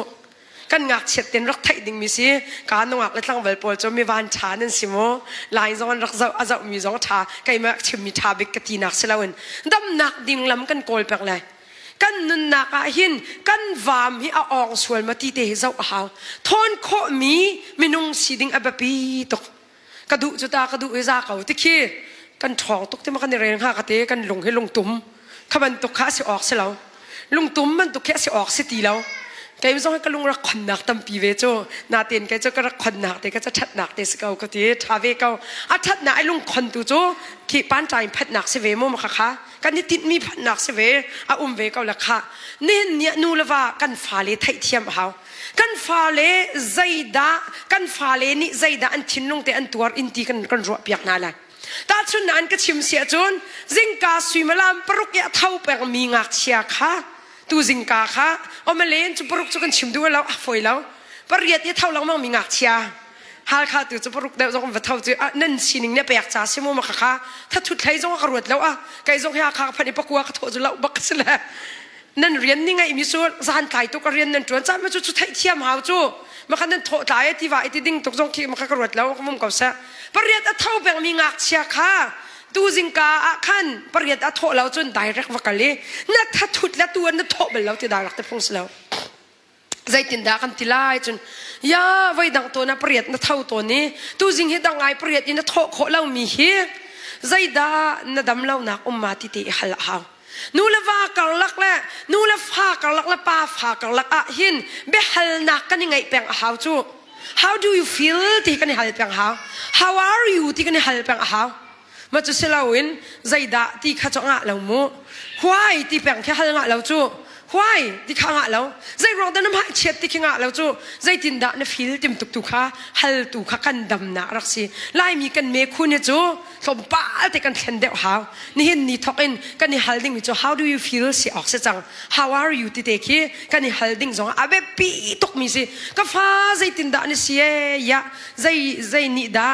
kan ngak chet ten rak thai ding mi si ka no ngak la tlang vel pol cho mi van cha nan simo lai zon rak zau azau mi zong tha kai ma chim mi tha bik ka ti nak selawin dam nak ding lam kan kol pek lai กันนุนนักหินกันวามฮิอาองส่วนมาตีเตะเจ้าหาวทอนโคมีมินุงสีดิงอับปีตกกระดูจุตากระดูเอซาเขาที่ขี้กันทองตกที่มากันในเรื่องหากเตะกันลงให้ลงตุ้มขบันตกขาสิออกเสียแล้วลงตุ้มมันตกแค่สิออกสิตีแล้วแกไม่ต้องให้กันลงรักคนหนักตั้มปีเวโจนาเตียนแกจะก็รักคนหนักแต่ก็จะชัดหนักแต่สเกาก็ตีทาเวเกาอัชัดหนักไอ้ลงคนตัวโจขี้ป้านใจพัดหนักเสเวโมมาค่ะกันนี่ติดมีพัดหนักเสเวเวเกาละค่ะนี่เนี่ยนูละว่ากันฟ้าเลไทยเทียมเขากันฟ้าเลใจดากันฟ้าเลนี่ใจดาอันทิ้งลงแต่อันตัวอินทีกันรัวเปียกนาละตาชุนนั้นก็ชิมเสียจนจิงกาสุยมาลามปรุกยาเท่าแปลงมีงักเชียค่ะตูจิงกาค่ะเอามาเล่นจุปรุกจุกันชิมด้วยแล้วฝอยแล้วปริยัติเท่าเรามั่งมีงักเชียฮาลคาตูจุปรุกเดี๋ยวจงวัดเท่าจุนั่นสิหนึ่งเนี่ยไปอยากจ่าซิโมมาค่ะถ้าทุดไทยจงกระรวดแล้วไก่จงให้อาคาพันธุ์ปะกัวกระโถจุแล้วบักสละนั่นเรียนนี่ไงมิสูสานไก่ตุกเรียนนั่นจวนจ้ามาจุดไทยเทียมหาวจูมาคันนั้นโถตายที่ว่าไอ้ที่ดิ้งตกจงขี้มาขกระรวดแล้วมุมเก่าเสะปริยัติเท่าแปลงมีงักเชียค่ะตูจิงกาขันปริยัติโถเราจนได้รักวักเลยนักทัดทุดและตัวนักโถเป็นเราที่ได้รักแต่พงศ์แล้วใจตินดากันทีไล่จนยาไว้ดังตัวนักปริยัตินักเท่าตัวนี้ตูจิงเฮดังไงปริยัตินักโถโคเรามีเฮใจดานักดำเรานักมาติติฮัลฮาวนูละว่ากัลลักละนูละฟ้ากัลลักละป้าฟ้ากัลลักหินเบฮัลนักกันยังไงแปลงฮาวจู How do you feel ที่กันฮัลแปลงฮาว How are you ที่กันฮัลแปลงฮาวมาจุดเสลาวินใจดาที่ข้าจะงะเราโม่why ที่แปลงแค่ฮัลงะเราจูwhy ที่ข้างะเราใจรองแต่น้ำหายเช็ดที่ข้างะเราจูใจตินดาในฟิลติมตุกตุกค่ะฮัลตุกค่ะกันดำหนารักสิไล่มีกันเมคุเนี่ยจูสมป้าที่กันเข็นเดาหาวนี่เห็นนี่ทอกอินกันนี่ฮัลดิ้งมิจู how do you feel สิออกเสียจัง how are you ที่เด็กที่กันนี่ฮัลดิ้งจงอาเบปีตุกมีสิก็ฟ้าใจตินดาเนี่ยเสียยะใจนี่ดา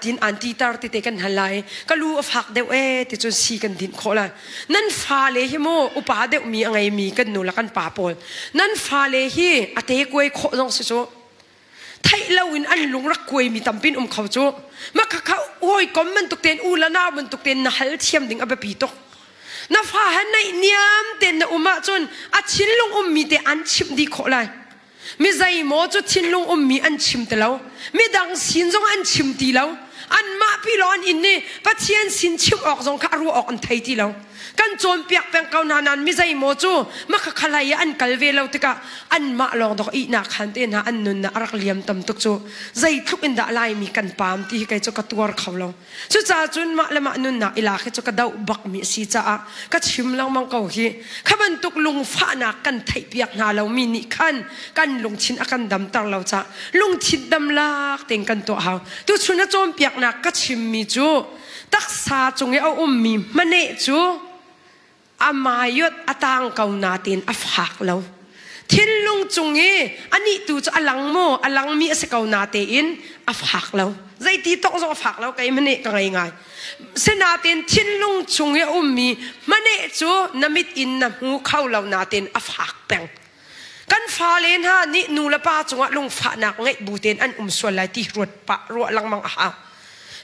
ตินอันตีตาร์ที่เด็กกันฮัลไลก็รู้ฝักเดวที่จนสีกันดินโคละนั่นฟ้าเลยฮิโมอุปาเดวมีอะไรมีกันนูละกันป่าปอลนั่นฟ้าเลยฮิอาเตกวยโคจงสิจูไทยเราวินอันลุงรักกวยมีตำปินเขาจูมาเขาโอ้ยก็มันตุกเตนอูละนามันตุกเตนน่าฮัลเทียมดิ่งอับปีตกน่าฟ้าหันในเนียมเตนน่ะมาจนอาชินลุงมีเตอันชิมดีโคเลยมีใจโมจุชินลุงมีอันชิมเตแล้วมีดังสินจงอันชิมตีแล้วอันมาพี่ร้อนอินนี่ปัจเจียนสินชิมออกจงข้ารู้ออกอันไทยตีแล้วกันโจมเปียกเป็นเกานานันมิใจโมจูมาขลายอันกัลเวลเราติกะอันมาลองดอกอีนักขันเตนะอันนุนนะรักเลียมตำตุกจูใจทุกอินดาลายมีกันปามที่ใครจะกระตัวเขาเราจุจ้าจุนมาละมานุนนะอิลาให้จะกระดาบักมีสีจ้าก็ชิมลังมังเกาฮีขบันตุกลุงฟ้านักกันไทยเปียกนาเรามีนิคันกันลุงชินอากันดำตาเราจ้าลุงชินดำลักเต็งกันตัวเขาตุชุนโจมเปียกนักก็ชิมมีจูตักษาจงเอามีมันเนจูอามายดอตางเกานาตินอฟักเราทิ้งลงจงเออันนี้ตูจะอลังโมอลังมีสเกานาตินอฟักเราใจตีต้องจะอฟักเราไกมันเนกันไงเสนาตินทิ้งลงจงเอมีมันเนจูนมิดอินนหูเข้าเรานาตินอฟักแปงกันฟ้าเลนฮะนี่นูละป้าจงลงฟ้านักไงบูเตนอันส่วนไรที่รวดปะรัวลังมังอา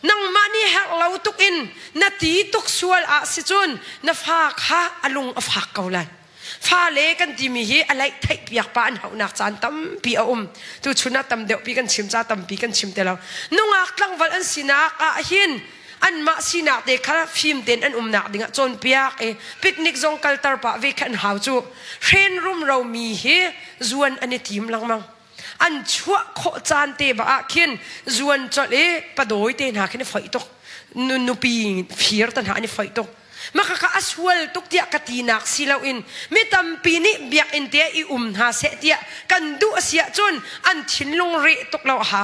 นังมานี่หักเราตุกอินนาทีตุกสวลอาสิจุนนาฟาข้าอลุงอฟักเกาเลยฟ้าเล็กันที่มีอะไรไทยปียกปานเขาหนักจานตั้มปีอาตุชุนตั้มเดียวปีกันชิมจ้าตั้มปีกันชิมเตลานุ่งอักลังวันอันสินักหินอันมาสินักเด็กข้าฟิล์มเด่นอันนักดิ่งจนปียกปิกนิกจงกัลตาร์ปะเวกันหาวจูเทรนรูมเรามีจวนอันนี้ทีมลังมังอันชั่วโคจานเตบะขินจวนจเลปะโดยเตนหาขินไฟตกนุปีฟีร์ตันหานี่ไฟตกมาข้าอัสวลตุกเดียกตีนักสิลาวินไม่ตำปีนี้เบียกอินเตียอีหาเสเตียกันดูเสียจนอันชินลงเรตกเราหา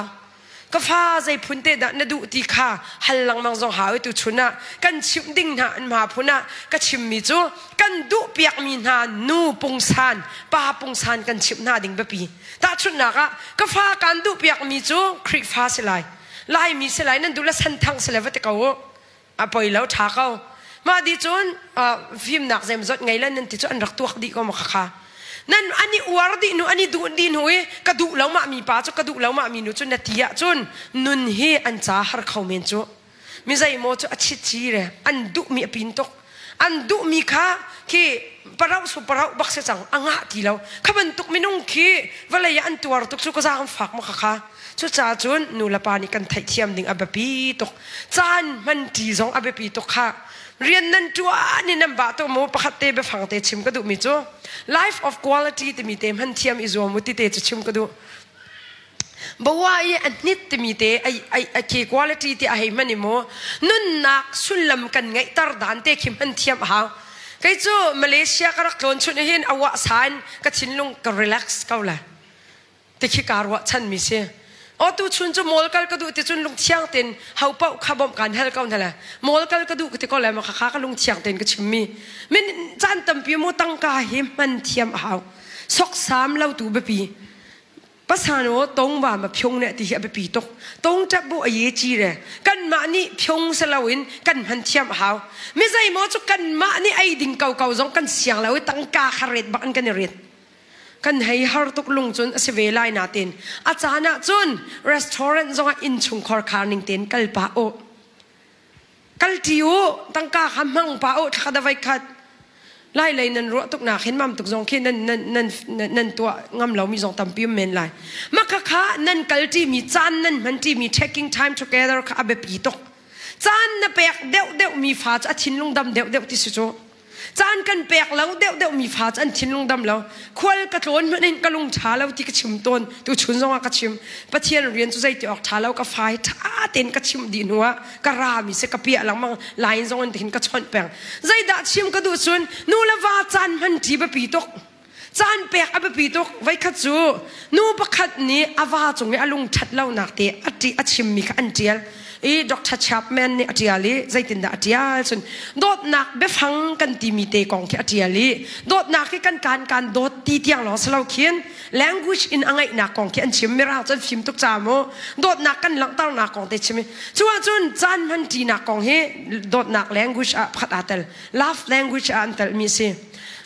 ก็ฟ้าใจพุนเตดนดูตีข้าฮัลลังมังจงหาวิตุชุนะกันชิมดิ่งหาอันมาพุนะก็ชิมมิจูกันดูเปียกมีนานูปงซานป้าปงซานกันชิมนาดิ่งแบบปีตาชุนนักก็ฟ้ากันดูเปียกมีจูคริกฟ้าสลายไล่มีสลายนั่นดูแลสันทังสลายวัตเขาปล่อยแล้วท้าเขามาดิจูนฟิล์มหนักเซมจดไงแล้วนั่นที่จูนรักตัวดีก็มาค่ะนั่นอันนี้อวดดีนูอันนี้ดูดีนูกระดูแล้วมามีป้าจูกระดูแล้วมามีนูจูนนาทีอ่ะจูนนุนเฮอันจ้าหาเขาเมนจูมิใจโมจูอัดชิดจีเรอันดูมีปินตก อันดุมีค่ะที่ปะเราสุปะเราบักเสจังอ่างตีเราขบันตุกมินุงขี้เวลาอันตัวตุกสุกซาคำฝากมาค่ะชุดจ่าจุนนูละปานิกันไทยเทียมดิ่งอับปีตุกจานมันตีสองอับปีตุกค่ะเรียนนั่นตัวนี่นั่นบาตัวมูประคัตเตไปฟังเตชิมก็ดูมิจู life of quality ที่มีเต็มหันเทียมอิจวมุติเตจะชิมก็ดูบอกว่าอันนี้ที่มีเตไอที่ quality ที่ไอ้มันนี่โมนุ่นนักสุลลัมกันไงตรดานเตคิมหันเทียมหาไอ้จู่มาเลเซียก็รักโดนชุนเห็นอวสานก็ชินลงก็ relax เขาละแต่ขี้การวะฉันมิเสียอ๋อตัวชุนจะมอลกัลก็ดูที่ชุนลงเชียงเต็นเฮาเป้าขับอมกันเฮลเขานั่นแหละมอลกัลก็ดูที่ก็เลยมาข้าก็ลงเชียงเต็นก็ชิมมีมันจันตั้มปีมูตั้งกาหิมันเทียมหาสกสามเล่าตัวแบบปีภาษาโน้ตรงว่ามาพงเนี่ยที่เอาไปปีตกตรงจับบุไอเยจีเลยกันมานี่พงสลาวินกันมันเทียมหาไม่ใช่หมอจุกันมานี่ไอดิ่งเก่าๆจงกันเสียงแล้วตั้งกาขริดบันกันเรียดกันให้ฮาร์ตุกลุงจนเสวลายนาเต็นอาจารย์จนร้านอาหารจงอินชุงคอร์คานิงเต็นกัลปาโอกัลติโอตั้งกาขมังปาโอถ้าได้ไว้ขัดไล่เลยนั่นรู้ตุกหนักเห็นมั่มตุกจงเขียนนั่นตัวงำเรามีจงตั้มพิมเมนไล่มักค่ะนั่นกัลติมีจานนั่นมันที่มี taking time together ค่ะแบบปีตกจานน่ะเปียกเดวมีฟ้าจะชินลงดำเดวที่สุดจานกันเปียกแล้วเดวมีฟ้าจะชินลงดำแล้วควรกระโดดมันเองกระลงช้าแล้วที่กระชิมต้นตัวชุนจงกระชิมปะเทียนเรียนจุใจจะออกช้าแล้วก็ไฟท้าเต็นกระชิมดีนัวกระรามีเสกเปียหลังมังลายจงอันเห็นกระชอนแปงใจด่าชิมกระดูชุนนูละว่าจานมันที่แบบปีตกจานเปียกแบบปีตกไว้ขัดจูนูประคัดนี้อาวาจงเนี่ยอลุงชัดเล่าหนักเตะอัดชิมมีขันเจียลดร.ชับแมนเนี่ยอธิอาลีใจตินดาอธิอาลส่วนโดดหนักเบฟังกันตีมีเตกองแค่อธิอาลีโดดหนักที่การโดดตีเตียงหลอสลาวเขียน language in อะไรหนักกองแค่อันชิมไม่ราจนฟิล์มตุกจามโมโดดหนักกันหลังตั้งหนักกองเตชิมจนจานมันตีหนักกองเฮโดดหนัก language อ่ะพัดอัตล love language อันตลมีสิ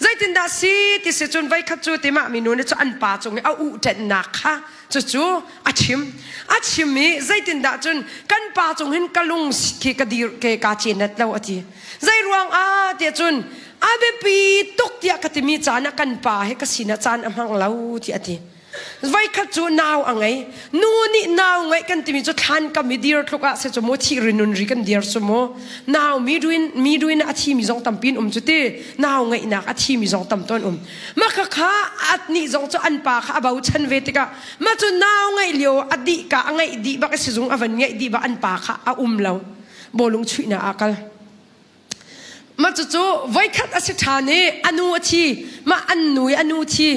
ใจตินดาสีที่เสจนไว้ขัดจูติมามีนูเนี่ยจะอันป่าจงเอาอุเจนหนักค่ะจู่อาชิมมีใจตินดาจนกันป่าจงเห็นกะลุงที่กระดีเกกาเจนนัดเราอธิใจรวงเดียจนอาเบปีตุกเดียกติมีจานักันป่าให้กสินะจานอมังเราที่อธิไว้ขัดจูนาวอะไรนู่นนี่นาวไงกันที่มีจุดทันกับมีดีร์ทุกอาเสจโมที่รินุนริกันดีร์สมนาวมีด้วยนะอาทิมีจงตั้มปินจุดที่นาวไงนักอาทิมีจงตั้มต้นมาข้าอัดนี่จงจะอันปากอาบ่าวฉันเวติกะมาจุดนาวไงเลี้ยวอดีกะไงดีบักเสจงอวันไงดีบักอันปากเราเราบอลงชุยนะอากัลมาจู่ไว้ขัดอาศัยฐานนี้อนุทีมาอันหนุ่ยอนุที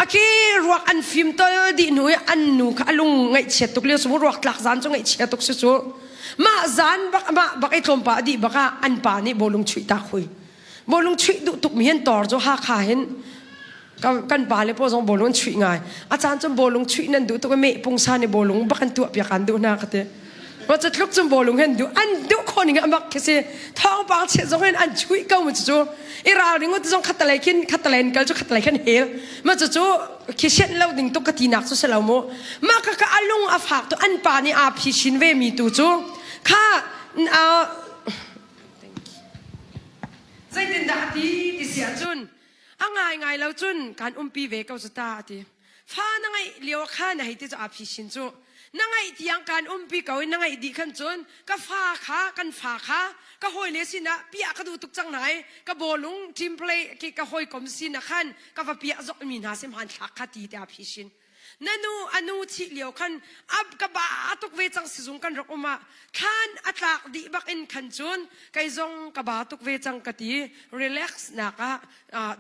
อาคีรัวอันฟิล์มตัวดีหนุ่ยอันหนุ่ยข้าลุงไงเฉียดตุกเลี้ยวสมมติรัวหลักจานจงไงเฉียดตุกสุดมาจานบักไอ้ทมป่าดีบักอันป่านี่บอลงชุยตาคุยบอลงชุยดุตุกมีเห็นต่อจะหาขาเห็นกันป่าเลยพอจงบอลงชุยไงอาจารย์จงบอลงชุยนั่นดูตุกไม่ปุ่งซาในบอลงบักอันตัวเปียกันดูน่ากันเตว่าจะลุกจนบอลงเห็นดูอันดูคนอย่างมักแค่สิท้องปากเชี่ยจงเห็นอันช่วยเก้ามันจู่อีราวนี้ก็จะจงขัดอะไรขึ้นขัดอะไรกันจะขัดอะไรขึ้นเฮลมันจู่แค่เช่นเราดิ่งตุกตีนักสุดเราโมมากก็อารมณ์อาฝากตัวอันปานี่อาพิชินเวมีตัวจู่ข้าใจตินดาดีที่เสียจุนง่ายเราจุนการปีเวก้าสุดตาทีฟ้านั่งไงเลี้ยวข้าไหนที่จะอาพิชินจู่นั่งไงที่ยังการปีเก่านั่งไงดีขันจนก็ฟ้าขากันฟ้าขาก็หอยเลสินะปียกระดูตุกจังไหนก็บอลงทีมเพลย์ก็หอยกลมสินะขันก็ว่าปียกจมีนาเสมหันทักขัดตีแต่พิชินนั่นอนุที่เลี้ยวขันอับกับบาตุกเวจังสิจงกันรักออกมาขันอัตลักดีบักอินขันจนก็จงกับบาตุกเวจังกตีรีแลกซ์นัก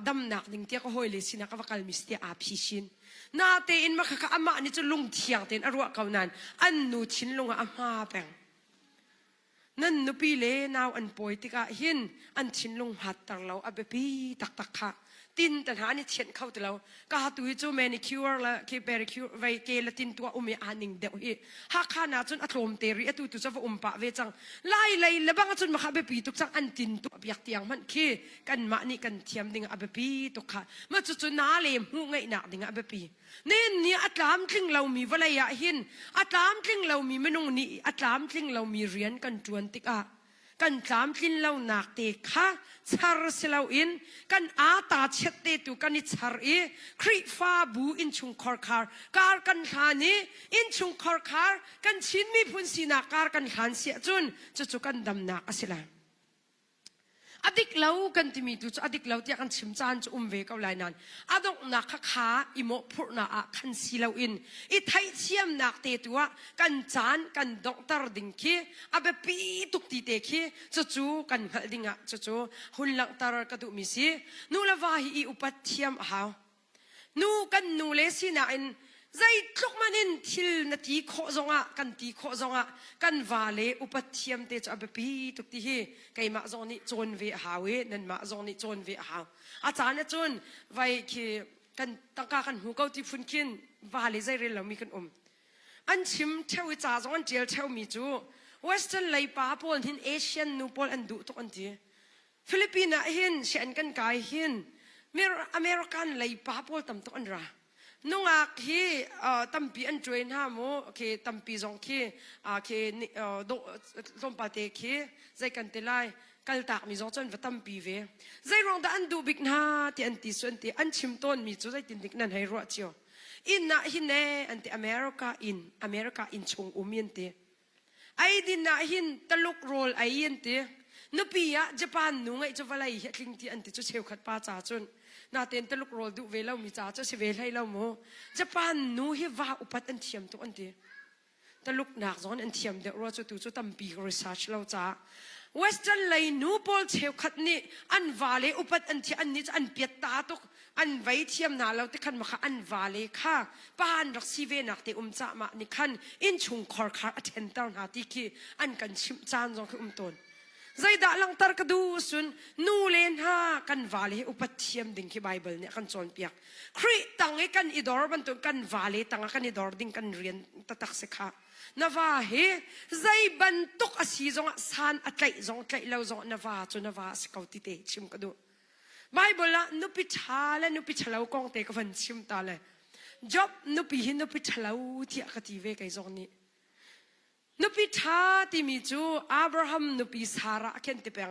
ดำนักดิ่งเตี้ยก็หอยเลสินะก็ว่ากัลมิสเตียพิชินนาเตอินมาข้าอามานี่จะลุงเทียงเตนอรัวเขานั้นอันนูชินลงอามาแปงนั่นนูปีเล่นาวอันป่วยติกาหินอันชินลงหัดตังเราอเบปีตักค่ะตินแต่หานี่เฉียนเข้าแต่เราก็หาตัวจู่แมนิคิวร์ละเคเปริคิวร์ไว้เกลตินตัวอานิงเดียวฮีฮักข้านาจนอัตโลมเตรียตัวจะว่าปะเวจังไล่แล้วบางจนมาข้าเบปีตุกจังอันตินตัวเบียกเตียงมันคือกันมานี่กันเทียมดิ่งอเบปีตุกค่ะมาจู่น้าเลมหูไงหนักดิ่งอเบปีนี่อัตลามทิ้งเรามีวลัยหินอัตลามทิ้งเรามีมนุษย์นี่อัตลามทิ้งเรามีเรียนกันจวนติกะ กันจามกินเล่าหนักเตะค่ะชาร์สเล่าอินกันอาตาเช็ดเตตุกันนิชาร์อีคริฟ้าบูอินชุงคอร์คาร์การกันขานี้อินชุงคอร์คาร์กันชินมีพุนสีนาการกันขานเสียจุนจุกันดำนักอสิละอดีกเล่ากันที่มีดูอดีกเล่าที่กันชิมจานจะเวกเอาไลนั้นอดกนักขาอิโมพูนาอาคันสีเล่าอินอีไทยเชียมนักเตตัวกันจานกันด็อกเตอร์ดิงคีอาเบปีตุกตีเตคีจู่กันหัดดิงะจู่หุ่นลักตาร์กระดูมิซีนูละวาฮีอุปัตเทียมหาวนูกันนูเลสินาอินใจทุกมันินทิลนาทีโคจงะกันตีโคจงะกันวาเลอุปัตเทียมเตจอบปีตุกตีฮีไกมาจงนี่จนเวหาเวนันมาจงนี่จนเวหาอาจารย์เนี่ยจนไว้คีกันตั้งกันหูเกาที่ฟุ้นกินวาเลใจเรียนเรามีกันอันชิมเท่าจ่าจงอันเจลเท่ามีจูเวสเทิร์นไลป้าพอลหินเอเชียนนูพอลอันดูตุกอันทีฟิลิปปินส์หินเชนกันกายหินอเมริกันไลป้าพอลตั้มตุกอันระนุ่งอาคีตั้มปีอันจวยน่าโมเคตั้มปีจงคีเคดมปาเตคีใจกันเตลัยกัลตากมีจงจนว่าตั้มปีเวใจรองแต่อันดูบิกนาที่อันตีส่วนที่อันชิมต้นมีจูใจตินดิกนั่นให้รัวเจียวอินน่ะหินเนอันที่อเมริกาอินชงมินเตไอดินน่ะหินตลุกโรลไอยินเตนปีอะญี่ปุ่นนุ่งไอจะว่าไรเฮลิงที่อันที่จะเชี่ยวขัดป้าจ่าจนนาเต็นตลุกโรลดูเวลามีจ่าจะเสเวลให้เราโมญี่ปุ่นนุ่งเฮว่าอุปัตอันเทียมตัวอันเดียตลุกหนักจนอันเทียมเดี๋ยวเราจะดูจะตั้มปีรีเสิร์ชเราจ่าเวสเทิร์นไลนูบอลเชี่ยวขัดนี่อันวาเลอุปัตอันที่อันนี้จะอันเปียตาตุกอันไว้เทียมนาเราที่ขันมาค่ะอันวาเลค่ะป้านรักซีเวนักที่จ่ามานี่ขันอินชุงคอร์คาร์อัเทนตาร์นาที่คีอันกันชิมจานจงคือต้นใจด่าลังตารกดูสุนนูเลนฮากันวาเลอุปัตเทียมดิ่งที่ไบเบิลเนี่ยกันจนเปียกคริตังไอกันอิดอร์บันตุกันวาเลตังกันอิดอร์ดิ่งกันเรียนตักสิกานาวาเฮใจบันตุกอาศัยจงสานอัตไลจงอัตไลเราจงนาวาจนนาวาสกาวติเตชิมกดูไบเบิลละนุปิชาและนุปิชลาวกองเตกฟันชิมตาเลยจ็อบนุปิหินนุปิชลาวที่อคติเวกไอจงนี้นุปิชาที่มีจูอับราฮัมนุปิสาระเข็นติเปง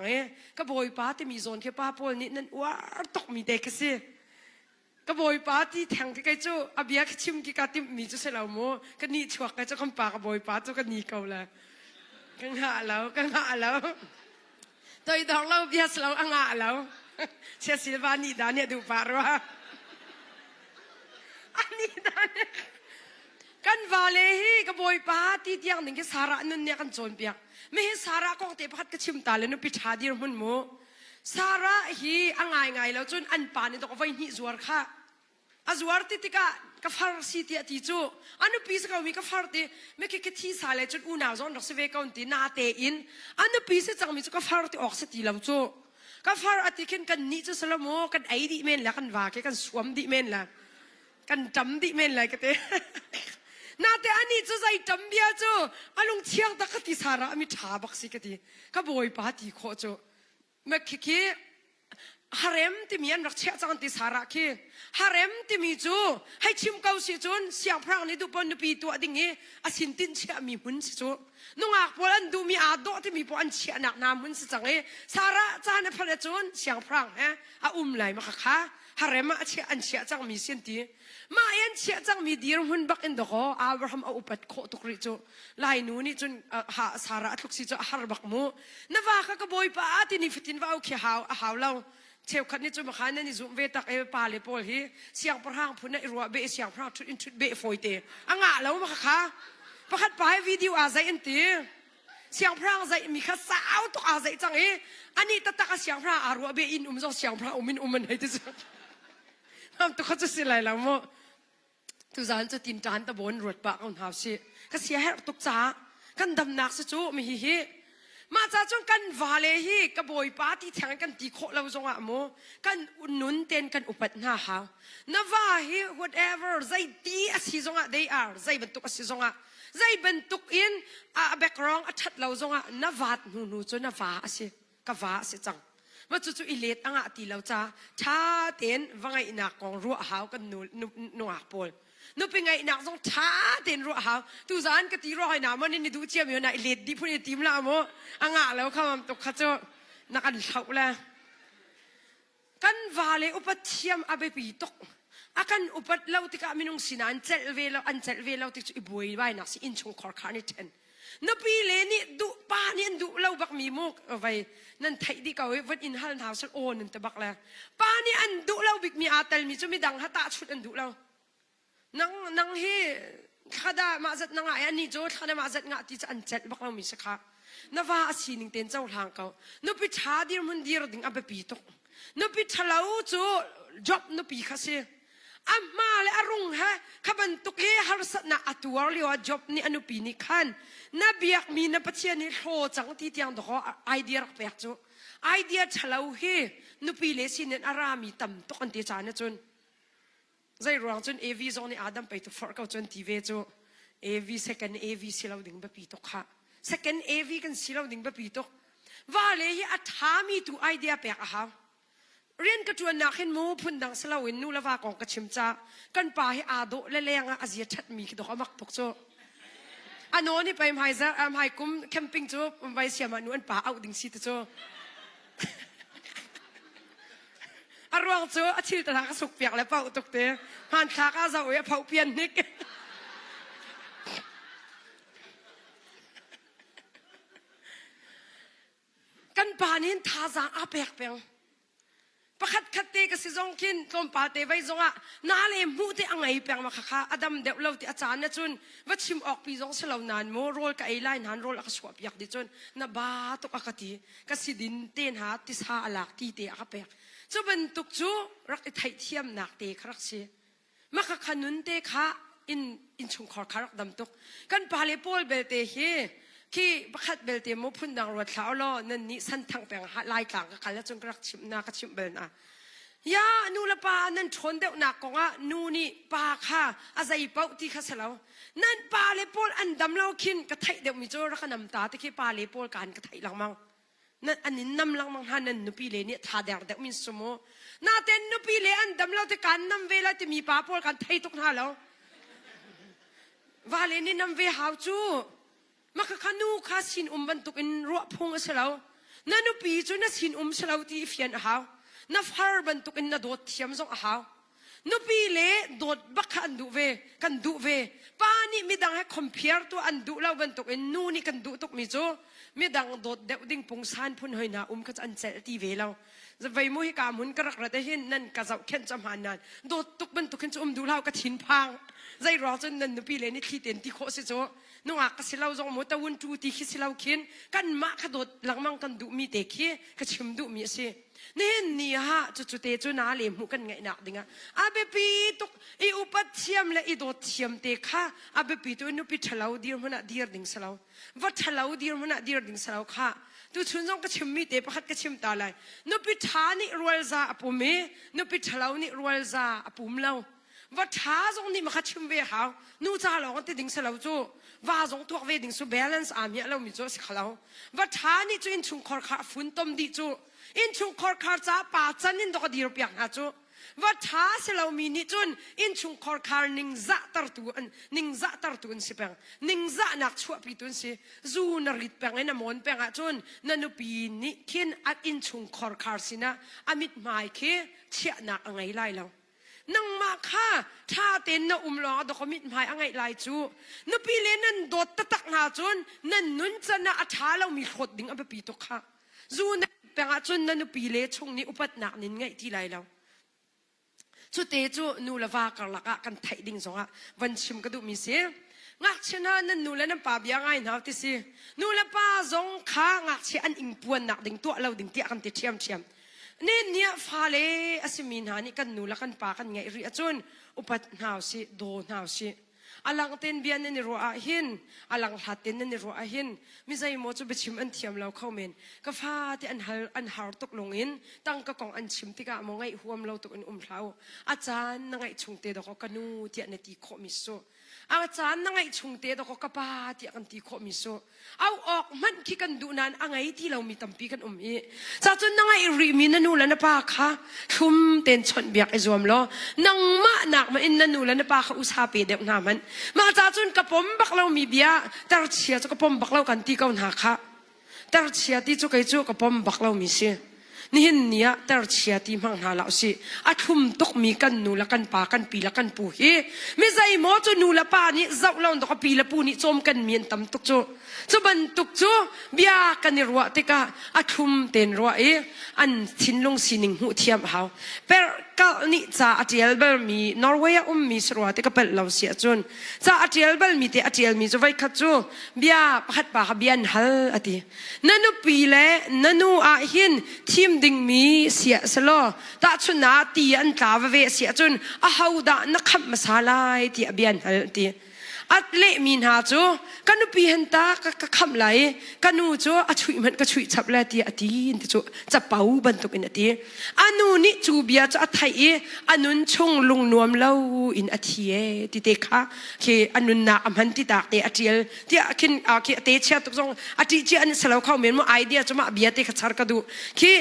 ก็บอยป้าที่มีโซนแค่ป้าพอลนี่นั่นว่าตกมีเด็กสิก็บอยป้าที่แทงที่ไกจูอาเบียกชิมกิกาติมีจูเสลาวโมก็นี่ชัวไกจูคำปากก็บอยป้าจูก็นี่เกาละกันหาแล้วตัวอีดองเราเบียสเราอ่างหาแล้วเชื่อสิลวานี่ดาเนี่ยดูปารวะอันนี้ดาเนี่ยกันวาเลฮีก็บอยป้าที่เตียงหนึ่งก็สาระนั่นเนี่ยกันโจนเปียกไม่ให้สาระกองเตะพัดก็ชิมตาเลยนุปิชาดีรมันโมสาระฮีอ่างไงแล้วจนอันปานี่ต้องเอาไว้หิจวรค่ะจวรติติกะก็ฟาร์ซีที่ติจูอันนุปิสก็มีก็ฟาร์ติไม่คิดที่สาเลยจนอุณาจนรักษาเวกันตีนาเตอินอันนุปิสจังมีก็ฟาร์ติออกสติแล้วจูก็ฟาร์อติคินกันนี่จะสละโมกันไอดิเมนละกันว่ากันสวมดิเมนละกันจำดิเมนละก็เตนาแต่อันนี้จะใจจำเบียจูอารมณ์เชียงตะกติสาระมีชาบักสิกติก็บอยปาติโคจูเมื่อกี้ฮาเร็มที่มีอันรักเชียจังติสาระคีฮาเร็มที่มีจูให้ชิมเกาสิจูนเสียงพระนี่ดูปนดูปีตัวดิ่งนี้อาสินตินเชียมีหุ่นสิจูนุ่งอักปนันดูมีอาโดที่มีปนเชียหนักน้ำหุ่นสิจังเอสาระจานพระจูนเสียงพระฮะอาไหลมาค่ะฮาเร็มเชียอันเชียจังมีสินตีมาเอ็นเชียจังมีดีร์หุ่นบักอินดอกอับราฮัมเอาอุปัตโคตุกริจูลายนูนี่จนหาสาระทุกสิจูฮาร์บักมูนว่าเขาก็บอยปาตินิฟิตินว่าโอเคหาวเราเชี่ยวขัดนี่จุ่มขันนี่จุ่มเวตักเอปาเลปอลฮีเสียงพระหังพุ่นนี่รัวเบเสียงพระหังทุดอินทุดเบฟอยเตอ่างะแล้วมาค่ะประคัดไปวิดีโออาศัยอินตีเสียงพระหังใจมีข้าสาวตัวอาศัยจังเออันนี้ตักเสียงพระอารัวเบอินจเสียงพระมินมันให้ที่สุดทำตัวเขาจะสิไรแล้วมั้งทุกจานจะตินจานตะบนรถปะกันหาสิก็เสียให้ตุกจ้ากันดำหนักสิจูมีฮีมาจากจงกันวาเลฮีกบอยปาที่แทงกันตีโคเราจงอะโมกันอุนุนเต็นกันอุปัตนาหานวาฮี whatever ใจตีอสิจงอะ they are ใจบรรทุกอสิจงอะใจบรรทุกอินแบกรองอัชัดเราจงอะนวาดนูจนนวาอสิกวาอสิจังมาจู่ๆอิเลตอ่างตีเราจ้าชาเต็นวังไงนักของรัวหาวกันนูอักปอล นุเป็นไงนักส่งท้าเต็นรัวหาวตูสานกติรอให้หนามันนี่ดูเจียมอยู่นะเล็ดดิพูดในทีมละโมอ่างแล้วข้ามตกข้าเจ้านักอันเท่าละกันวาเลอุปเทียมอาเบปีตกอากันอุปเล่าติกามินุงสินันเจลเวลอันเจลเวลติกอีบวยไว้นักสิอินชงคอร์คานิเทนนปีเลนี่ดูป้านี่ดูเล่าบักมีมุกเอาไว้นั่นไทยดีเก่าวันอินฮัลนาวสักโอนั่นแต่บักแล้วป้านี่อันดูเล่าบิกมีอาเตลมีจะไม่ดังฮัตตาชุดอันดูเล่านังเฮข้าได้มาจัดนังไอ้อันนี้โจ้ข้าได้มาจัดงาที่จะอันเจ็ดบักเรามีสักค่ะนว่าอาชีนิงเต็นเจ้าทางเขานปีชาดีมันดีระดิ่งอาเบปีตกนปีทะเลาจูจ็อบนปีข้าเสียอามาเลยอรุณฮะขบันตุกเฮฮาร์สนาอัตัวเรียกว่าจ็อบนี่อนุปีนี่ขันนับยักมีนับเชียนี่โหจังที่เตียงดอกไอเดียรักแปลกจูไอเดียทะเลาเฮนปีเลสินอารามีต่ำตกอันเตียจานจนใจรองจนเอวีโซนี่อาดัมไปตัวฟอร์กเอาจนทีเวจูเอวีเซคันเอวีสิเราดึงแบบปีตกค่ะเซคันเอวีกันสิเราดึงแบบปีตกว่าเลยอัฐามีตัวไอเดียแปลกอะฮะเรียนกระจวนนักเห็นมูพุ่นดังสลาวินนูละว่ากองกระชิมจ้ากันป่าให้อาโดและแรงอาเซียชัดมีดอกมักตกโซอันโน้นี่ไปมหายซะมหายกุ้มแคมปิ้งโจไปเสียมานูอันป่าเอาดิ่งซีตโจอารวงโจอาชิลตะลักสุกเปียกแล้วเป่าตกเตะผ่านขาข้าเสาเอ๋เผาเพียนนิกกันป่านี้ท่าจางอาเปียกเปียงประคัดคัดเตก็สิจงกินต้มปลาเตไว้จงอ่ะนาเลมูเตอังไงเปียงมาค่ะอดัมเดวเราที่อาจารย์นะจุนวัดชิมออกปีจงเสลานานโมโรลกับไอไลน์หันโรลอักษรเปียกดิจุนนาบาตุกอากติก็สิดินเตนหาติสาอลักตีเตอากเปียกจูบันตุกจูรักไทยเทียมนักเตครักเสียมาค่ะขนุนเตค่ะอินชุงขอคารักดำตุกกันปาเลโปลเบลเตเฮที่ประคัดเบลเตมุพุ่นดังรถเท้าล้อนั่นนี่สันทังแปลงลายกลางกันแล้วจนกระชิมนาก็ชิมเบลนะยานูละปานั่นชนเด็กหนักกงะนูนี่ปาค่ะอาศัยเป้าที่ข้าเสลานั่นปาเลโปลอันดำเล่าขินกระไทยเด็กมิโจรักนำตาที่ขี้ปาเลโปลการกระไทยหลังมังนั่นอันนี้นำหลังมังฮันนั่นนุปีเลนี่ท่าเด็กมิสโมน่าเต้นนุปีเลอันดำเล่าที่การนำเวลาที่มีปาโปลการไทยทุกท่าแล้วว่าเลนี่นำเวหาวจูมาขนูข้าสินบันตุกินรัวพงเสลานั่นนุปีจูน่ะสินเสลาที่เฟียนหาวนับฮาร์บันตุกินน่ะโดดเทียมซงหาวนุปีเล่โดดบักขันดูเวกันดูเวป้านี่ไม่ดังให้คอมเพลตัวอันดูเราบันตุกินนูนี่กันดูตุกมิโจไม่ดังโดดเดวดิ้งพงซานพุ่นเฮน่ะก็จะอันเซลตีเวเราจะไปมุ้ยกามุนกระกระเดหินนั่นกะเจ้าเข็นจำหานันโดดตุกบันตุกินจะดูเราก็ทิ้นพังใจรอจนนั่นนุปีเล่นี่ที่เต็นที่โคสิโจนุ่งอักสิเราจงมุตะวุนจูตีคิสิเราขินกันมาขดดหลังมังกันดูมีเตคีก็ชิมดูมีเสียนี่ฮะจุดเตจูนาเลมุกันไงนักดิงะอาเบปีตุกอีอุปัตเทียมและอีโดดเทียมเตค่ะอาเบปีตัวนุปีทะเลาดีมันอะดีร์ดิงสลาววัดทะเลาดีมันอะดีร์ดิงสลาวค่ะตัวชุนจงก็ชิมมีเตประคัดก็ชิมตาเลยนุปีทานี่รวยซาอปุเมนุปีทะเลานี่รวยซาอปุมเลาว่าท้าจงนี่มาคัดชิมเวหาวนู่จ้าเราก็ติดดิ่งสลาวจูว่าจงตัวเวดิ่งสูบาลานซ์อามีเรามีจูสิขลาวว่าท้านี่จูอินชุงคอร์ขาฝุ่นต้มดิจูอินชุงคอร์ขาจ้าป่าจันนินดอกดีรบอย่างนะจูว่าท้าสลาวมีนี่จุนอินชุงคอร์ขานิงจะตรตุนนิงจะตรตุนสิเปียงนิงจะนักชัวปีตุนสิจูนริดเปียงไอ้น้ำมันเปียงอ่ะจุนนันนุปีนี่ขินอัดอินชุงคอร์ขาสินะอามิดหมายเคเชี่ยนักอะไรไล่เรานังมาค่ะถ้าเต้นน่ะล้อดอกมิดหมายอะไรไล่จูนุปีเลนันโดดตักหาจุนนันนุนจะน่ะอัฐาเรามีขดดิ่งอับปีตุค่ะจูนเปียงอ่ะจุนนันนุปีเลชงนี้อุปัตนักนินไงที่ไรเราชุดเตจูนูละวากลักกันไทยดิ่งสงะวันชิมกระดูมีเสียงักชนะนั่นนูละน้ำป่าเบียงไงนะที่สินูละป่าจงข้างักเชียอันอิงปวนนักดิ่งตัวเราดิ่งเตี้ยกันติเทียมเนี่ยฟ้าเลอสิมินหานี่กันนูละกันป่ากันไงรีจุนอุปัตหาวสิโดนหาวสิอลังเต้นเบียนนี่รัวหินอลังหัดเต้นนี่รัวหินมิใจโมจูไปชิมอันเทียมเราเข้าเมนก็ฟ้าที่อันหาตกลงอินตั้งก็กองอันชิมที่กะมองไงหัวมเราตกอันเท้าอาจารย์นั่งไงชงเตดอกกันูที่อันตีโคมิโซ ang chan na ngay chung te do ko kapati ang ti ko miso au ok man ki kan du nan angai ti lo mi tampi kan i cha chun na ngay ri mi na nula na pa kha thum ten chon biak e zom lo nang ma nak ma in na nula na pa kha usha pe de na man ma cha chun kapom bak lo mi bia tar chia chu kapom bak lo kan ti kaun ha kha tar chia ti chu kai chu kapom bak lo mi se ni hin nia tar chia ti mang na la si athum tok mi kan nu la kan pa kan pi la kan pu hi mi zai mo chu nu la pa ni zau lo ndo ka pi la pu ni chom kan mien tam tok chu chu ban tuk chu bia kan ni ruwa te ka athum ten ruwa e an thin long sining hu thiam hau per ka ni cha atiel bel mi Norway mi sruwa te ka pel lo sia chun cha atiel bel mi te atiel mi chu vai khat chu bia pakhat pa bian hal ati nanu pi le nanu a hin thim ding mi sia salo ta chuna ti an ta ve sia chun a hauda na kham masalai ti bian hal ti at le min ha chu kanu pi hen ta ka kham lai kanu chu a chui man ka chui chap la ti ati ti chu cha pau ban tuk in ati anu ni chu bia cha thai e anun chung lung nuam lo in athi e ti te kha ke anun na amhan ti tak te atiel ti akin a ke te chia tuk jong ati chi an salo khau men mo idea chuma bia te khachar ka du ki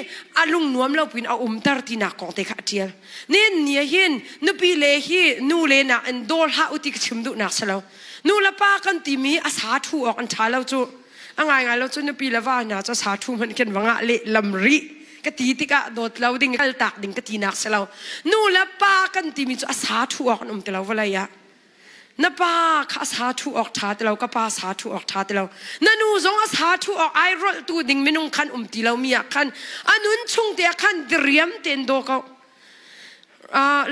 alung nuam lo pin a tar ti na ko te kha atiel nen nia hin nu pi le hi nu le na en dol ha uti ka chim du na salo nu la pa kan ti mi a sa thu ok an tha lo chu angai lo chu nu pi la wa na cha sa thu man ken wanga le lam ri ka ti ti ka dot lo ding kal tak ding ka ti nak salo nu la pa kan ti mi chu a sa thu ok nom te lo wala ya na pa kha sa thu ok tha te lo ka pa sa thu ok tha te lo na nu zong a sa thu ok ai rol tu ding minung khan ti lo mi ya khan anun chung te khan driam ten do ka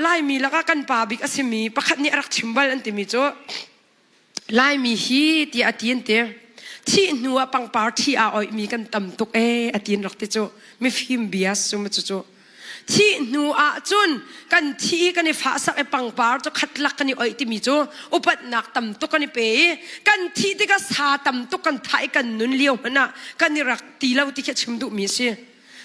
lai mi la ka kan pa bik asimi pakhat ni arak chimbal an ti mi chu lai mi hi ti atien te thi nuwa pang par thi a oi mi kan tam tuk e atien rak te chu mi phim bias su ma chu chu thi nu a chun kan thi kan fa sak e pang par chu khatlak kan oi ti mi chu upat nak tam tuk kan pe kan thi te ka sa tam tuk kan thai kan nun liu mana kan rak ti lo ti khe chim du mi si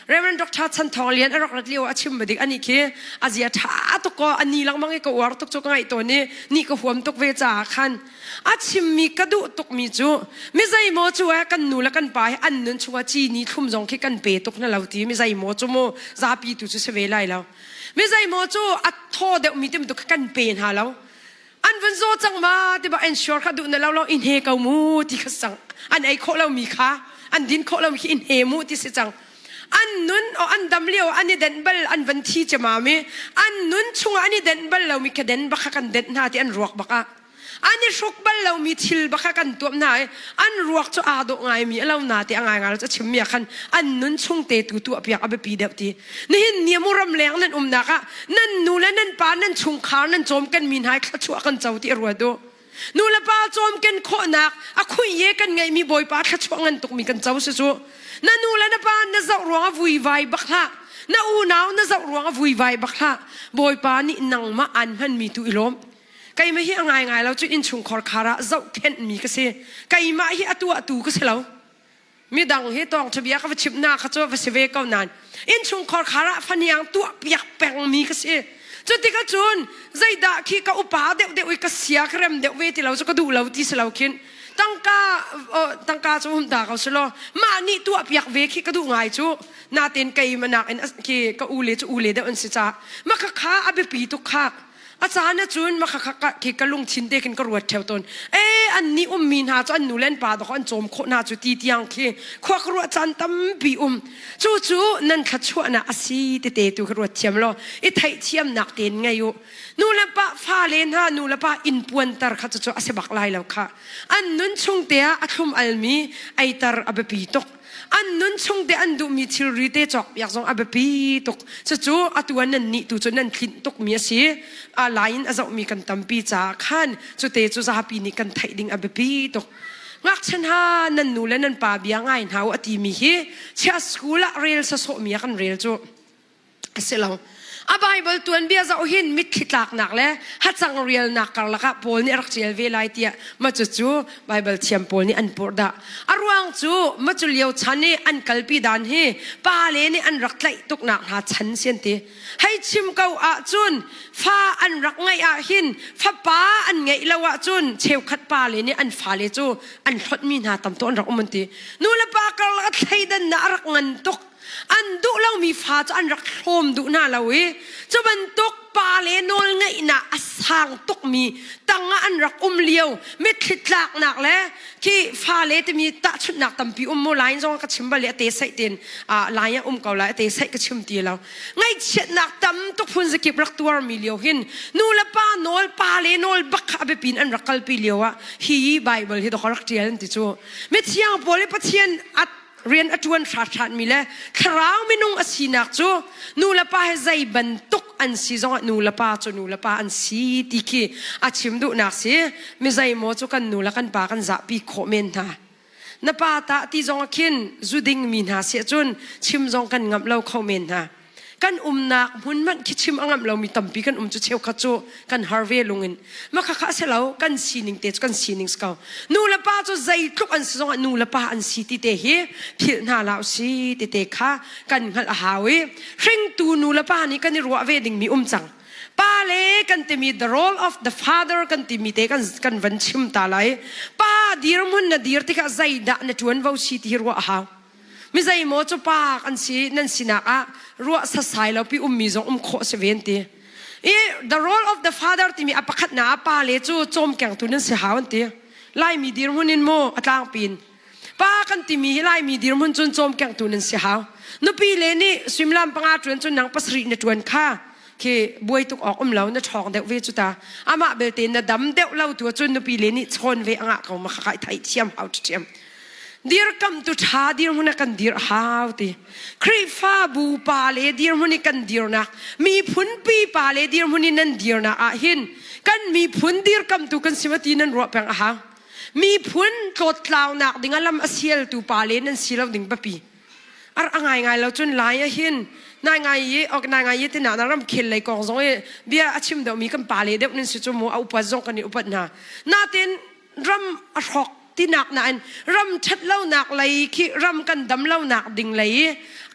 Reverend Dr. Chan Thonglian arak ratliu achim badik ani ke azia tha to ko ani lang mangi ko war tok chok ngai to ni ko huam tok ve cha khan achim mi kadu tok mi chu mi zai mo chu a kan nu la kan pai an nun chuwa chi ni thum jong ke kan pe tok na lauti mi zai mo chu mo za pi tu chu se ve lai lo mi zai mo chu a tho de mi tem to kan pen ha lo an van zo chang ma te ba ensure kha du na lo in he ka mu ti kha sang an ai kho lo mi kha an din kho lo mi in he mu ti se chang an nun o an dam leo ani den bal an van thi chama mi an nun chunga ani den bal lo mi ka den ba kha kan den na ti an ruak baka ani shuk bal lo mi thil ba kha kan tuam na an ruak chu a do ngai mi lo na ti angai ngal cha chim mi khan an nun chung te tu tu apyak abe pi dep ti ni hin ni muram leng nan na ka nan nu la nan pa nan chung khar nan chom kan min hai kha chu kan chau ti ro do nu la pa chom ken kho nak a khui ye kan ngai mi boy pa kha chu ngan tuk mi kan chau se chu na nu la na pa na zau ro vui vai bakha na u naw na zau ro vui vai bakha boy pa ni nang ma an han mi tu ilom kai ma hi angai ngai lo chu in chung khor khara zau khen mi ka se kai ma hi atu ka se lo mi dang he tong thbia ka chip na kha chu va se ve ka nan in chung khor khara phaniang tu piak peng mi ka se chu ti ka chun zai da khi ka upa de ui ka sia krem de we ti lo chu ka du lo ti se lo khin tangka chu hum da ka selo ma ni tu apiak ve khi ka du ngai chu na ten kai manak en ki ka ule chu ule de on si cha ma kha kha abe pi tu kha achana chun ma kha kha ki ka lung thin de kin ka ruat theu ton an ni min ha chu an nu len pa do an chom kho na chu ti tiang khi khwa kru chan tam bi chu nan kha chu na asi te tu ka ruat thiam lo I thai thiam nak ten ngai yu nu la pa fa len ha nu la pa in puan tar kha chu ase bak lai lo kha an nun chung te a thum almi ai tar abe pi tok an nun chung de an du mi thil ri te chok yak zong abe pi tok chu atuan nan ni tu chu nan thin tok mi si a line a zau mi kan tampi cha khan chu te chu za pi ni kan thai ding abe pi tok ngak chen ha nan nu le nan pa bia ngai hau ati mi hi cha school a rel sa so mi kan rel chu aselo a Bible tuan bia za ohin mit khitlak nak le ha chang real nak kar laka pol ni rak chel ve lai tia ma chu chu Bible thiam pol ni an por da arwang chu ma chu liao chani an kalpi dan hi pa le ni an rak tlai tuk nak ha chan sian ti hai chim kau a chun fa an rak ngai a hin fa pa an ngai lawa chun cheu khat pa le ni an fa le chu an thot mi na tam ton rak umon ti nu la pa kar laka thai dan na rak ngan tukอันดุเรามีฟ้าจะอันรักโฮมดุน่าเราเว้จะบรรทุกปาเลนอลไงน่ะสร้างตุกมีตั้งอันรักเลี้ยวไม่คิดหลักหนักแล้วที่ฟ้าเลจะมีตาชุดหนักตั้มปีโมไลน์จงกระชิมบาเลเตะใส่เตียนไลน์เก่าไลน์เตะใส่กระชิมตีเราไงเช็ดหนักตั้มตุกพุ่นสกิบรักตัวมีเลี้ยวหินนูละป้านอลปาเลนอลบักขับปีนอันรักกัลปีเลี้ยวอะฮีไบเบิลที่ดอกรักเจียนติจูไม่เที่ยงโปเลปเทียนอัดเรียนอจวนชัดมีเลยคราวไม่นุ่งอสีนักจูนูละป้าให้ใจบรรทุกอันซีจงนูละป้าจูนูละป้าอันซีติกีอาชิมดูนักสิไม่ใจโมจูกันนูละกันป้ากันจะปีโคเมนท่านับป้าตาที่จงคินจูดิ่งมีนาเสียจุนชิมจงกันงับเราโคเมนท่ากันนักหุ่นมันคิดชิมงับเรามีตั้มปีกันจุเชียวขจูกันฮาร์เวลุงินมาข้าเสเรากันซีนิงเตจกันซีนิงสกาวนูละป้าจูใจทุกอันซีจงนูละป้าอันซีติเตฮีพิลนาลาวซีติเตข้ากันหัลฮาวิเร่งตูนูละป้านี้กันรัวเวดิงมีจังป้าเล่กันติมี the role of the father กันติมีเตกันวันชิมตาไลป้าดีรมุนนะดีรติข้าใจด่านจวนวาวซีติรัวฮาวมิใจโมจูปากอันซีนั่นสินักอะรัวสัสายเราพี่มีจงโคเสเวนตีthe role of the father ที่มีอภัคนาป้าเลจูโจมแข่งตุนันเสียหาวันตีไล่มีดีรมุนินโมอัตลางปีนป้ากันที่มีไล่มีดีรมุนจนโจมแข่งตุนันเสียหานุปีเลนี่สวิมลำปังอาจวนจนนังปัสรีนจวนข้าคือบวยตุกออกเหล่านั่นทองเดวเวจุตาอามาเบลตินน่ะดำเดวเล่าตัวจนนุปีเลนี่ชนเวอ่างเขามาขายไทยเทียมเอาเทียมดีร์กัมตุชาดีร์มุนักันดีร์ฮาวตีครีฟ้าบูปาเลดีร์มุนิกันดีร์นักมีพุนปีปาเลดีร์มุนินันดีร์นักอาหินกันมีพุนดีร์กัมตุกันสิมาตีนันรัวแปงอาฮามีพุนโกดลาวนักดิ่งอลัมอาเซียลตูปาเลนันสิลาวดิ่งปะปีง่ายเราจนหลายอาหินนายง่ายออกนายง่ายที่น่ารำเข็นเลยกองซงเบียอาชิมเดามีกันปาเลเด็กนั่นสิจมูกเอาอุปสงกันนี่อุปนาเต้นรำอรอกที่หนักนั้นรำชัดเล่าหนักเลยขี้รำกันดำเล่าหนักดิ่งเลย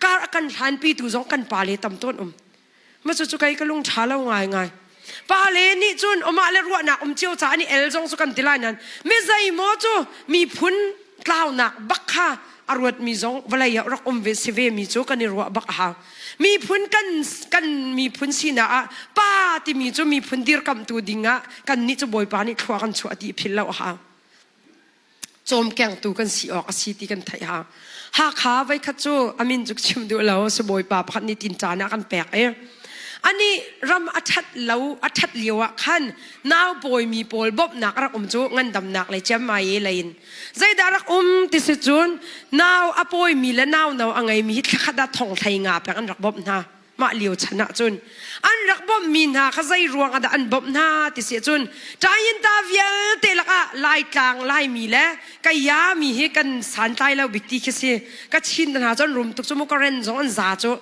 การกันทานปีตูจงกันปาเลตำต้นมาจุกไก่ก็ลุงช้าเล่าง่ายปาเลนี่จุนมาเลรัวหนักเจียวจ้านี่เอลจงสุกันติลานั้นไม่ใจโมจูมีพุนเล่าหนักบักค่ะอรวดมีจงเวลารักเวสเวมีจูกันนี่รัวบักฮามีพุนกันมีพุนสีน่ะป้าที่มีจูมีพุนดีร์กำตูดิ่งะกันนี่จะบอยปานี่ขวากันชัวดีพิลเล่าฮาโจมแกงตูกันสีออกสีตีกันไทยหาขาไว้ขัดจูอามินจุกชิมดูแล้วสบอยป่าพันนิตินจานะกันแปลกอันนี้รำอัดแล้วอัดเลี้ยวขันน้าวปอยมีปอลบบนักรักจูงันดำนักเลยเจ้าไม่เลยใจดารักติสจุนน้าวอปอยมีและน้าวอะไรมีฮิตขัดทองไทยงาแปลงอันรักบบนะมาเลี้ยวชนะจุนอันรักบ่มีนาขใจรวงอันบ่มนาติเสียจุนใจยินตาเวียเตลักะลายกลางลายมีแล้วก็ยามีให้กันสารใจแล้วบิติคิดสิก็ชินหาจนรุมตุกจมูกกระเรนจงอันซาจุ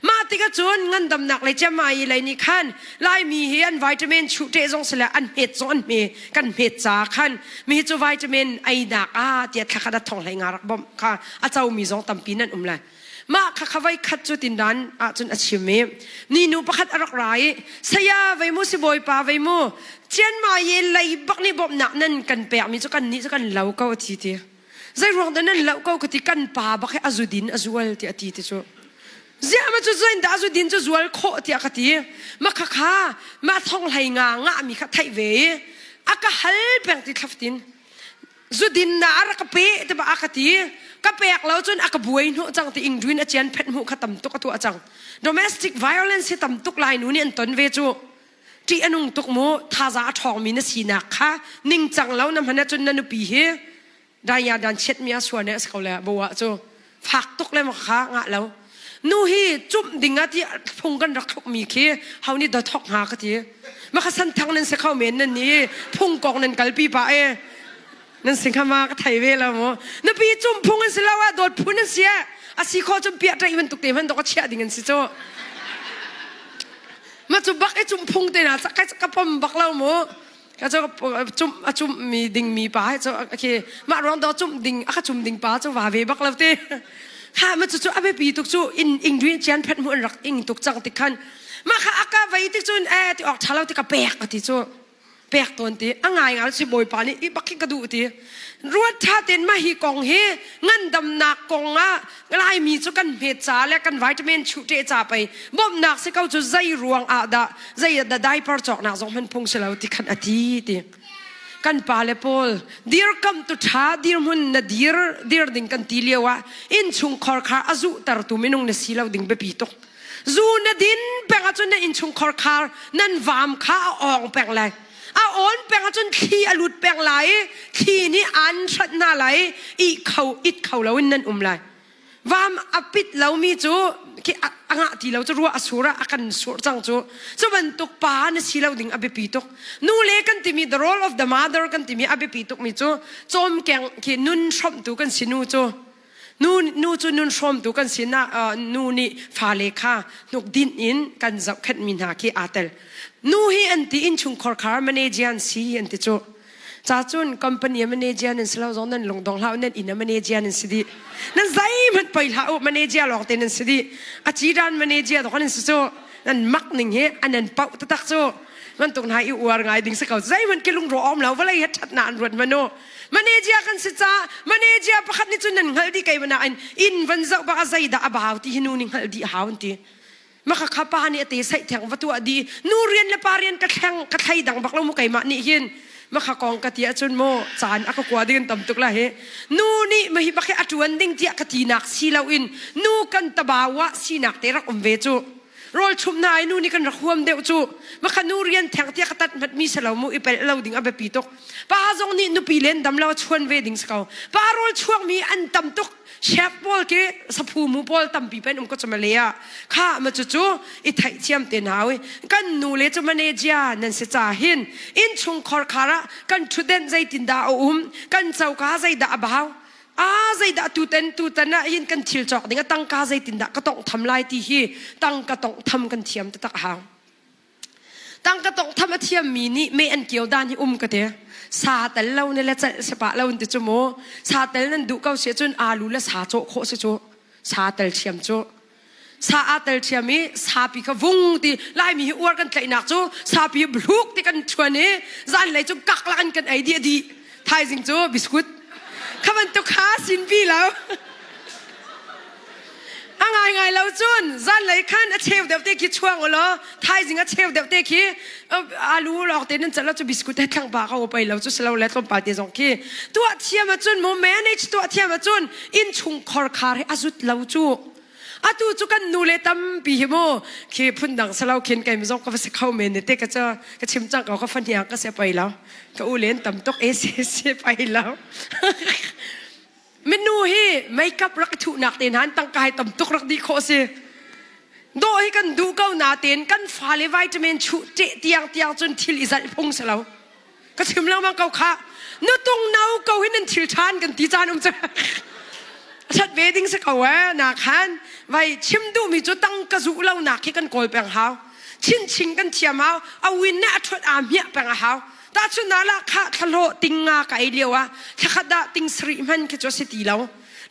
มาติกจุนเงินดำหนักเลยจะมาอีเลยนี่ขันลายมีให้อันวิตามินชุดเตจงเสละอันเห็ดจงอันเมกันเห็ดจ้าขันมีจุวิตามินไอดักเดียดขัดทองไหงารักบ่มค่ะอาเจ้ามีจงตั้มปีนั่นเลยมาข้าไว้ขัดจุดตินดันจนอาชิมนี่นูประคัดอรักไรเสียไว้มูสิบอยป่าไว้มูเจียนมาเยลัยบักนี่บ่มหนักนั่นกันแปะมีจุกันนี่จุกันเหลาเก้าทีเดียใจรวงแต่นั่นเหลาเก้าที่กันป่าบักให้อาจุดินอาจุวลที่อาทิตย์จุเจ้ามาจุดใจอาจุดินจุวลโคที่อาทิตย์มาข้ามาท่องไหงางะมีข้าไทยเวอากาฮัลเปงติดทับดินจุดินน่ารักเป๊ะแต่บ่อาทิตย์ก็แปลกแล้วจนอักบวยนู่จังที่อิงดุนอาจารย์เพชรหูขตำตุกตัวจัง domestic violence ที่ตำตุกลายนู่นี่อันต้นเวจูที่อนุงตุกโมท่าจะทองมีนสีนักค่ะนิ่งจังแล้วนำพันจนนันปีเฮได้ยาดันเช็ดมีอาส่วนเนี่ยสกาวเลยบัวจูฝักตุกเลยมั้งค่ะงะแล้วนู่ฮีจุ่มดิ่งที่พงกันรักทุกมีเคเขานี่ดอทอกหากทีมาขันทั้งนั้นเสกเขาเหม็นนั่นนี่พงกองนั่นกัลปีป้านั่นสิงคมาก็ไทยเวลาโมนั่นปีจุ่มพงกันสิแล้วว่าโดดพุ่นนั่นเสียอาศัยข้อจุ่มเปียกใจมันตุกเต็มมันตกเชี่ยดิ่งกันสิโจ มาจุบักไอจุ่มพุงเตนะสักกระปมบักเล่าโมก็จะจุ่มมีดิ่งมีป้าจะโอเคมารองดอจุ่มดิ่งจุ่มดิ่งป้าจะว่าเวบักเล่าเตข้ามันจะเอาไปปีตุกจูอินด้วยเจนเพชรมุนรักอิงตุกจังติคันมาข้าอากาไว้ที่จูนที่ออกชาเราที่กระเปกที่จูเปกตัวนี้ง่ายๆสิบอยปานี่อีบักขี้กระดูที่รวดชาเต็นมาฮีกองเฮงั้นดำนักกองลายมีจุกันเม็ดจ่าและกันวิตามินชุดเจจ่าไปบ่มนักสิเขาจะใจรวงใจได้ปาร์จอกนักสองพันพงเสลาที่ขันอดีตกันปาเลปอลดีร์กัมตุชาดีร์มุนนะดีร์ดิ่งกันทีเลียวะอินชุงคอร์คาอาจุตาร์ตุมินงเนสิลาวดิ่งเบปีตกจูนดินแปงจนอินชุงคอร์คานั่นวามข้าอ่องแปงเลยอ่อนแปงจนขี้อลุดแปงไหลขี้นี่อันชัดหน้าไหลอีเขาเราอินนั่นเลยวามอปิดเรามีจูที่อ่างที่เราจะรู้อสุระอากันสุรจังจูจะบรรทุกป้าในสิเราดิ่งอเบปีตกนู่เล็กันที่มี the role of the mother กันที่มีอเบปีตกมีจูจอมแกงที่นุ่นชมตัวกันสินูจูนู่จูนุ่นชมตัวกันสินะนู่นี่ฟาเลค่านุกดินอินกันจับขัดมินหาคีอาเตลนู่ฮีอันที่อินชุงคอร์คาร์มันเอเจียนซีอันที่จูจ้าจุนคอมพานีมันเอเจียนสลาวจงนั้นลงดงลาวนั้นอินมันเอเจียนสิดีนั่นใจมันไปลาวมันเอเจียหลอกเตนันสิดีอาจีรันมันเอเจียตรงนั้นสิจูนั่นมักหนึ่งเฮอันนั้นเป่าตักจูมันตรงไหนอีอวร์ไงดิ่งสกาวใจมันกิลุงรอมแล้วว่าอะไรชัดนานรวดมันโนมันเอเจียกันสิจ้ามันเอเจียประคับนิจุนนั่นฮัลดีไกมันอินวันเจ้าบักใจด่าบ่าวที่ฮินูนิงฮัลดีหาวันที่มาขับข้าปานี่เตะใส่แทงวัตถุอดีนูเรียนและปาเรียนกระแทงกระไทยดังบักเรามุกไก่มานี่หินมาขากองกะเตียจนโมจานอักกวาดินตำตุกละเฮนูนี่มาฮิบักแค่อจวนดิ้งเตียกะตีนักสีลาวินนูกันตะบาวะสีนักเตรักเวจูรอลชุมนายนูนี่กันรักห่วมเดวจูมาขานูเรียนแทงเตียกตัดมัดมีสลาวมูอีเปลาดิ้งอเบปีตกป้าจงนี่นูปีเลนดำลาวชวนเวดิ้งสกาวป้ารอลช่วงมีอันตำตุกเชฟบอลเกสพูมูบอลตำปีเป็นก็จะมาเลียข้ามาจู่อีไทยเทียมเตียนหาวิกันนูเลจะมาเนจียนั่นเสียจ่าหินอินชุงคอร์คาระกันชุดเด่นใจตินดากันเจ้าก้าใจดาบ่าวใจดาตูเต็นนะยินกันทิลจอกดิ้งตั้งก้าใจตินดาก็ต้องทำลายที่ฮีตั้งก็ต้องทำกันเทียมตะหางตั้งก็ต้องทำเทียมมีนี่ไม่อันเกี่ยวด้านที่กันเถอะซาเตลเราเนี่ยแหละจะสปะเราติดจมูกซาเตลนั้นดูเขาเสียจนอาลูและซาโจโคเสียจซาเตลเชียมโจซาเตลเชียมีซาปีกวุ้งที่ไล่มีหัวกันใจหนักโจซาปีบลูกที่กันชวนนี้จันเลยจงกักลันกันไอเดียดีไทยจริงโจบิสกุตข้ามันตุกขาสินปีแล้วไงเราจุนจันเลยขั้นเชฟเดบเตคิดช่วงเหรอไทยจริงเชฟเดบเตคิอาลูหลอกเต้นนั่นจะเราจะบิสกุตให้ทั้งปากเอาไปเราจะเราเล็ดต้นปาเตจงคีตัวเทียมจุนโมแมนเนจตัวเทียมจุนอินชุงคอร์คาร์ให้อาจุดเราจูตูจุกันนูเลตัมปีโมคีพุ่นดังสลาวเขียนไก่ไม่จงก็เข้าเมนเตก็จะก็ชิมจังเขาฟันยางก็เสียไปแล้วก็อูเลนตัมตกเสียไปแล้วเมนูฮีไม่กับรักถุนักเต็นหันตั้งกายต่ำตุกรักดีโคเซโดยกันดูเก้าหนาเต็นกันฟาเลวิตามินชุเจเตียงจนทิลอิสัลพงสลาวก็ชิมแล้วมันเก้าขานึกตรงเนาเก้าให้นั่นทิลชานกันตีจานจะชัดเวดิ้งสักเอาไว้หนักหันไว้ชิมดูมีจุดตั้งกระจุเล่าหนักที่กันโกยแปงหาวชิงกันเทียมหาวเอาวินเนอร์ชดอาเมียแปงหาวตาชุนน่าละข้าทะเลติงงาไก่เดียวอะถ้าขัดดาติงสริมันแค่จะเสียทีแล้ว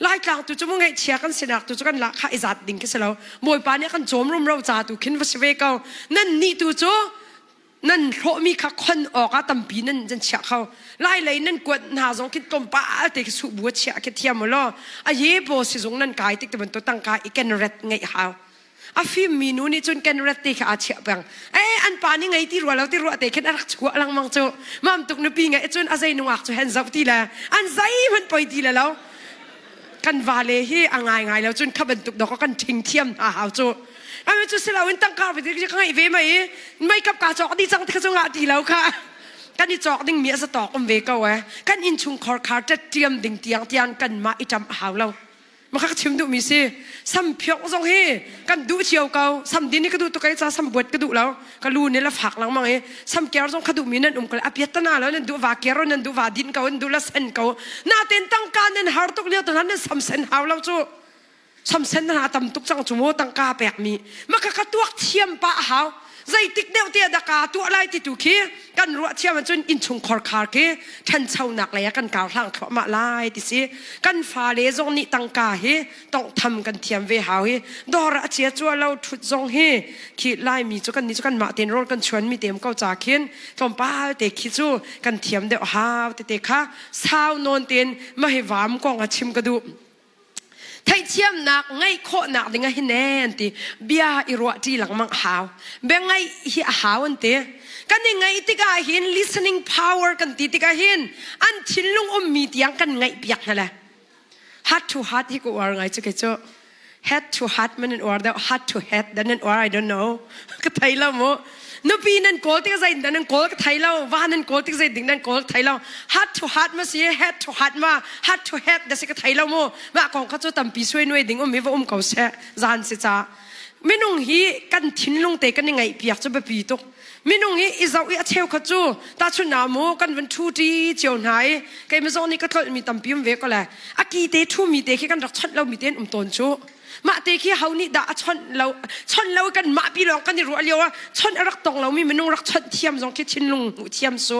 ไล่กลางตัวจมูกให้เชียกันเสียนักตัวจกันละข้าอิจัดดิ่งแค่เสียแล้วมวยปานนี้กันโจมรุมเราจ่าตัวขึ้นวัชเวกเอานั่นนี่ตัวโจนั่นโรมีข้าคนออกตั้มปีนั่นจะเชียเขาไล่เลยนั่นกวดหาสองคิดต้มป้าแต่สูบบัวเชียแค่เทียมมาล้ออาเย่โบสิสงนั่นกายติ๊กแต่มันตัวตั้งกายอีกแกนเร็ดไงหาวอาฟิมมีนูนี่จนแกนรัตติขาเฉียบงอันปานี่ไงที่รัวเราที่รัวแต่แค่นักชัวลังมังโจมั่มตุกนปีไงจนอาศัยนุ่งอักโจเห็นสับทีละอันใจมันไปทีละแล้วกันวาเลฮีอ่างไงแล้วจนขับรรทุกดอกกันทิ้งเทียมหาวโจอันนี้จะเสลาวินตั้งการไปที่จะข้างไอเวไม่กับกาจอกดีจังที่เขาจงอาทีแล้วค่ะกันนี่จอกดิ่งเมียสตอกอมเวก้ากันอินชุงคอร์คาร์จะเตรียมดิ่งเตียงกันมาอีจำหาวเรามาขัดชิมดูมีสิซ้ำเพียงทรงเฮกันดูเชียวเก่าซ้ำดินนี่ก็ดูตัวไก่จ้าซ้ำบวชก็ดูแล้วก็รู้นี่ละฝักหลังมังซ้ำแก้วทรงขดูมีนั่นก็เลยอภิยตนาแล้วนั่นดูว่าแก้วนั่นดูว่าดินเก่านั่นดูละเส้นเก่าหน้าเต็นตั้งการนั่นหาตุกเลี้ยวตอนนั้นนั่นซ้ำเส้นหาวเราจู่ซ้ำเส้นหาตำตุกจังจู่โมตั้งกาแปลกมีมาขัดตัวเทียมปะหาว ใจติ๊กเดียวเตียดกาตัวอะไรติตุคีกันรัวเทียมันจนอินชุงคอร์คาร์คีท่านเช่าหนักเลยกันกาวทางขวามาไล่ติสิกันฟ้าเลจงนี่ตังกาเฮต้องทำกันเทียมเวหาเฮดอระเชียจัวเราทุดจงเฮขีดไล่มีจุกันนี่จุกันมาเต็นรถกันชวนมีเต็มเก้าจากเขียนตอมป้าเตะขีจูกันเทียมเดียวหาวเตะค่ะสาวนอนเต็นมาให้วามกองอาชิมกระดูไทยเทียมหนักไงโคหนักดึงไงแน่นตีเบียอิรัวจีหลังมังหาวเบงไงฮิหาวอันตีกันยังไงติกาหิน listening power กันตีติกาหินอันชินลุงมีเตียงกันไงเปียกนั่นแหละ heart to heart ที่กูว่าไงจุกเจ้า head to heart มันนั่นว่าแต่ heart to head นั่นว่า I don't know ก็ไทยแล้วมั้งนบีนั่นโกลที่ก็ใจนั่นโกลก็ไทยแล้วว่านั่นโกลที่ก็ใจดิ่งนั่นโกลไทยแล้ว heart to heart มาสิ head to heart มา heart to head เดี๋ยวสิก็ไทยแล้วมั้งมาของเขาจะทำปีช่วยหน่วยดิ่งมีว่าเขาเสียจานเสียจ้าไม่นุ่งฮีกันทิ้งลงเตะกันยังไงเปียกจะไปปีตกไม่นุ่งฮีอิสราเอลเที่ยวขจูตาชุนนามูกันวันทูดีเจียวไหนไก่มาซองนี่ก็ทอดมีตำปีมเวก็แหละอากีเตทูมีเตะแค่กันรักชัดเรามีเต้นตนจูมาเตะแค่เฮานี่ด่าชนเรากันมาปีหลอกกันนี่รู้อะไรวะชนรักตองเรามีไม่นุ่งรักชัดเทียมซองแค่ชินลุงเทียมสู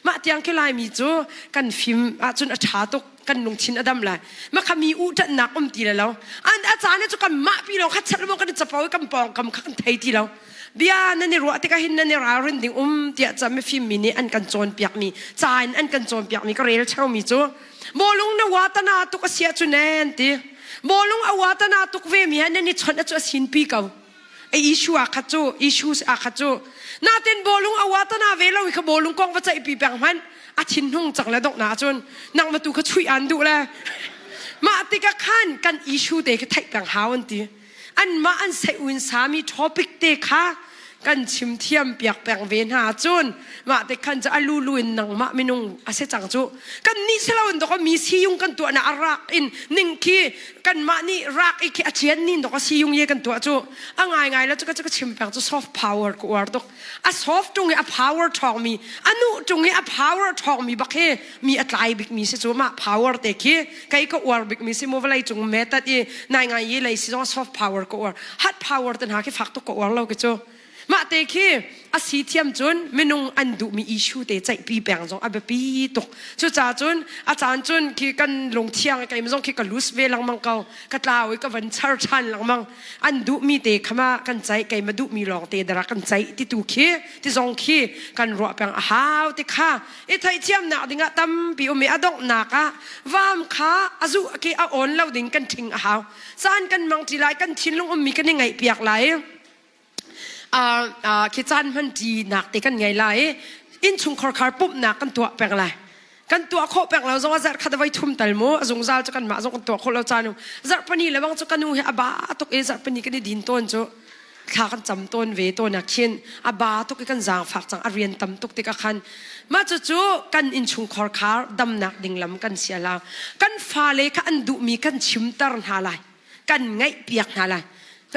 มาเตียงแค่ลายมีจูกันฟิล์มจนอาชาตกกันลงชินอดัมเลยมาขมีอุจันนักตีแล้วอันอาจารย์เนี่ยจุกันมาปีหลอกคัดชัดแล้วกันจะเป่ากันปองกันขันไทยทีแล้วเบียนั่นนี่รู้ที่ก็เห็นนั่นนี่รารินดิ่งเดี๋ยวจะไม่ฟิล์มมินี่อันกันโจนเปียกมีจานอันกันโจนเปียกมีก็เรียลเช่ามีจูโบลุงนวัตนาตุกเสียจุนแน่นตีโบลุงอวัตนาตุกเวมีฮันนี่ชนจะสินปีเก่าไออิชูอาคัจูอิชูอาคัจูน่าเต้นโบลุงอวัตนาเวลาวิคโบลุงกองว่าจะปีแปงมันอาชินหงจังแล้วดอกหนาจนนางมาตุกช่วยอันดูแลมาติกะขันกันอิชูเด็กไทยแปงหาวันตีอันมาอันเซอุนสามีท็อปิกเด็กค่ะกันชิมเทียมเปียกแปงเวนหาจนมาแต่ขันจะอลูลุนนังมาไม่นุ่งอาเซจังจูกันนี่เสลาวันดอกมีซียุงกันตัวน่ะรักอินนิ่งคีกันมานี่รักอีกอาเจียนนี่ดอกซียุงเยกันตัวจูง่ายแล้วจะก็ชิมแปงจู soft power กูว่าดอกอ่ะ soft ตรงนี้อ่ะ power ทองมีอันนู้ตรงนี้อ่ะ power ทองมีบักเฮมีอะไรบิ๊กมีสิจูมา power เด็กคีใครก็ว่าบิ๊กมีสิโมเวลัยจงเมตัดยี่นายง่ายยี่เลยสิจู soft power กูว่า hard power ตันหาแค่ฝักตุกกูว่าเราก็จูมาเตะคีอาศัยเทียมจนไม่นุ่งอันดูมีอิชูเตะใจปีแปงจงอับปีตกจุดจ่าจนอาจารย์จนคีกันลงเที่ยงไก่ไม่ต้องคีกันลุสเวลังมังเกากัดลาวก็วันเชิดชันหลังมังอันดูมีเตะขมากันใจไก่มาดูมีลองเตะดารักกันใจที่ตูคีที่จงคีกันรัวแปงหาวเตะข้าไอ้ไทยเทียมหนักดิ่งตั้มปีอเมอดอกหนักวามข้าอาจุคีอาอ่อนเล่าดิ่งกันทิ้งหาวซานกันมังจีไลกันทิ้งลงมีกันยังไงเปียกไหลคิดจันมันดีหนักแต่กันไงล่ะอินชุงคอร์คาร์ปุ๊บหนักกันตัวแปลงอะไรกันตัวโคแปลงเราจงว่าจะขัดไว้ทุ่มตัลโมจงจะกันมาจงกันตัวโคเราจานุจะปนีแล้วบางจุกันนูเฮอาบาตุกจะปนีกันดินต้นจุข้ากันจำต้นเวต้นนักเขียนอาบาตุกกันจางฝากจางเรียนตำตุกติกขันมาจู่กันอินชุงคอร์คาร์ดำหนักดิ่งลำกันเสียแล้วกันฟ้าเลยกันดูมีกันชิมตรหาลายกันไงเปียกหาลาย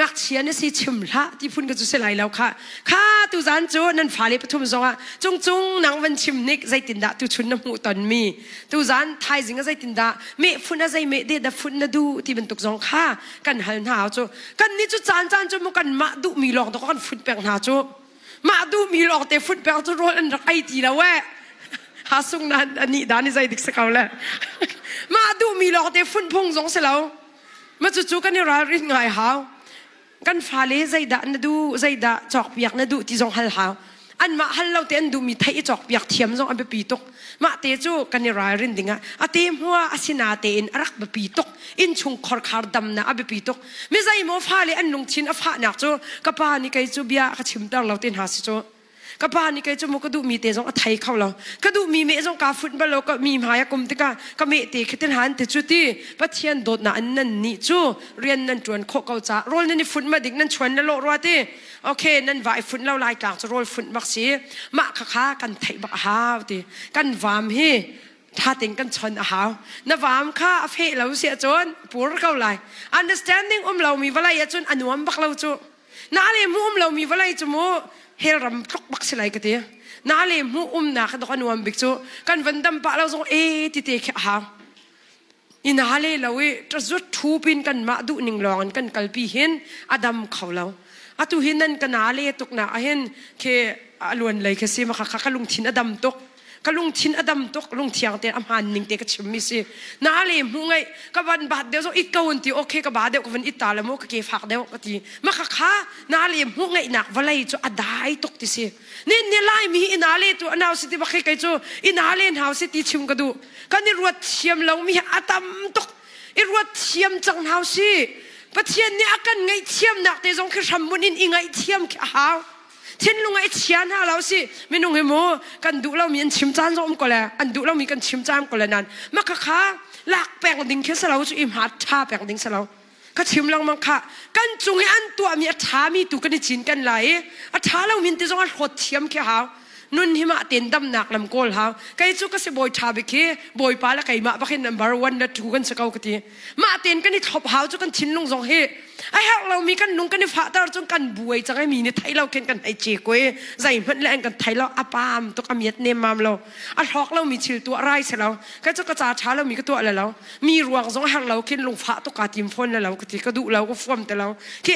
รักเชียนสิชิมละที่พุ่นก็จะเสลายแล้วค่ะข้าตุจานจูนั่นฟ้าเลยปฐุมสงฆ์จงนางวันชิมนิกใจตินดาตุชุนน้ำหูตอนมีตุจานไทยสิงห์ใจตินดาเมฝุ่นอะไรเมเดดฝุ่นน่ะดูที่เป็นตุกสงฆ์ข้ากันหันหาจูกันนี่จูจานจูมุกันมาดูมีหลอกตะกันฝุ่นแปลงหาจูมาดูมีหลอกแต่ฝุ่นแปลงจูโรนอันรักไอทีแล้วแวะหาสุงนั้นอันนี้ด้านนี้ใจดิกสกาวแล้วมาดูมีหลอกแต่ฝุ่นพงสงฆ์เสร็จแล้วมาจู่กันนี่รารินไงหากันฟ้าเลยใจด่านดูใจด่าจอกเปียกนะดูที่จงหัลหาวอันมาหัลเราเต้นดูมีไทยจอกเปียกเทียมจงอันเป็นปีตกมาเตจูกันนี่รายรินดิ่งอ่ะเตมหัวอาศินาเตนรักเป็นปีตกอินชุงคอร์คาร์ดำนะอันเป็นปีตกไม่ใจโมฟ้าเลยอันลงชินอัฟหนักจูกับป้านี่ไกจูเบียกชิมตั้งเราเต้นหาสิจูกับป้านี่ไกจูโมก็ดูมีเตจงไทยเข้าเราก็ดูมีเมจงกาฟุตบอลเราก็มีมหายกรรมติกาก็เมเตคิดหันเตจูตีปัทยันโดดน่ะอันนั้นนี่จูเรียนนั่นจวนโคเกาจ้าโรลนั่นนี่ฟุตมาดิกนั่นชวนนั่นโลรัวตีโอเคนั่นวายฟุตเราลายกลางจะโรลฟุตบักสีมาข้ากันไทยบักฮาวตีกันวามฮีถ้าติงกันชนหาวน้าวามข้าเฟะเราเสียจนปูรเขาไล understanding เรามีเวลาจนอนุมบักเราจูน่าเลยมุเรามีเวลาจมูเฮรัมคลกบักสลายกันเดียน่าเลยมุนักดอกอนุมบิกจูกันวันดำปะเราจงติเตะหาวอินาเลยเราจะจุดทูปินกันมาดูนิ่งลองกันกัลปีเห็นอดัมเขาเรา atu hinan kanale tuk na ahen ke alwan lai ke si maka kalung thin adam tok kalung thin adam tok lung thiang te amhan ning te ka chimmi si na le mungai ka ban ba de so it kaun ti okay ka ba de ko van itala mo ka ke phak de ka ti maka kha na le mungai nak walai chu adai tok ti si ni lai mi inale tu anaw si ti ba kai chu inale haw si ti chim ka du kan ni ruat thiam lo mi atam tok i ruat thiam chang haw si pathian ni akan ngai thiam nak te jong ka shamunin ingai thiam ka haw thiên lung ai chian ha lao si mình nung hemo kan du lao mian chim chan zom ko la an du lao mi kan chim chan ko la nan ma kha kha lak peng ding khe sa lao chu im hat tha peng ding sa lao ka chim lang mang kha kan chung an tua mi tha mi tu kan chin kan lai a tha lao min te zong a hot thiam khe ha nun hima ten dam nak lam kol ha kai chu ka se boy tha be khe boy pa la kai ma ba khin number 1 la 2 kan sa kau ka ti ma ten kan ni thop ha chu kan thin lung zong he ai hakเรามีกันนุ่งกันในฝาตาจงกันบวยจังไอ้มีในไทยเราเข็นกันไอ้เจ๊ก้อยใจมันแรงกันไทยเราอาปามตัวกำยัดเนมมามเราอันฮอกเรามีชิลตัวไรเสร็จแล้วก็จะกระจาช้าเรามีก็ตัวอะไรแล้วมีรวงจงหักเราเข็นลงฝาตัวกาติมฟอนแล้วก็ที่กระดูเราก็ฟ้อมแต่เราที่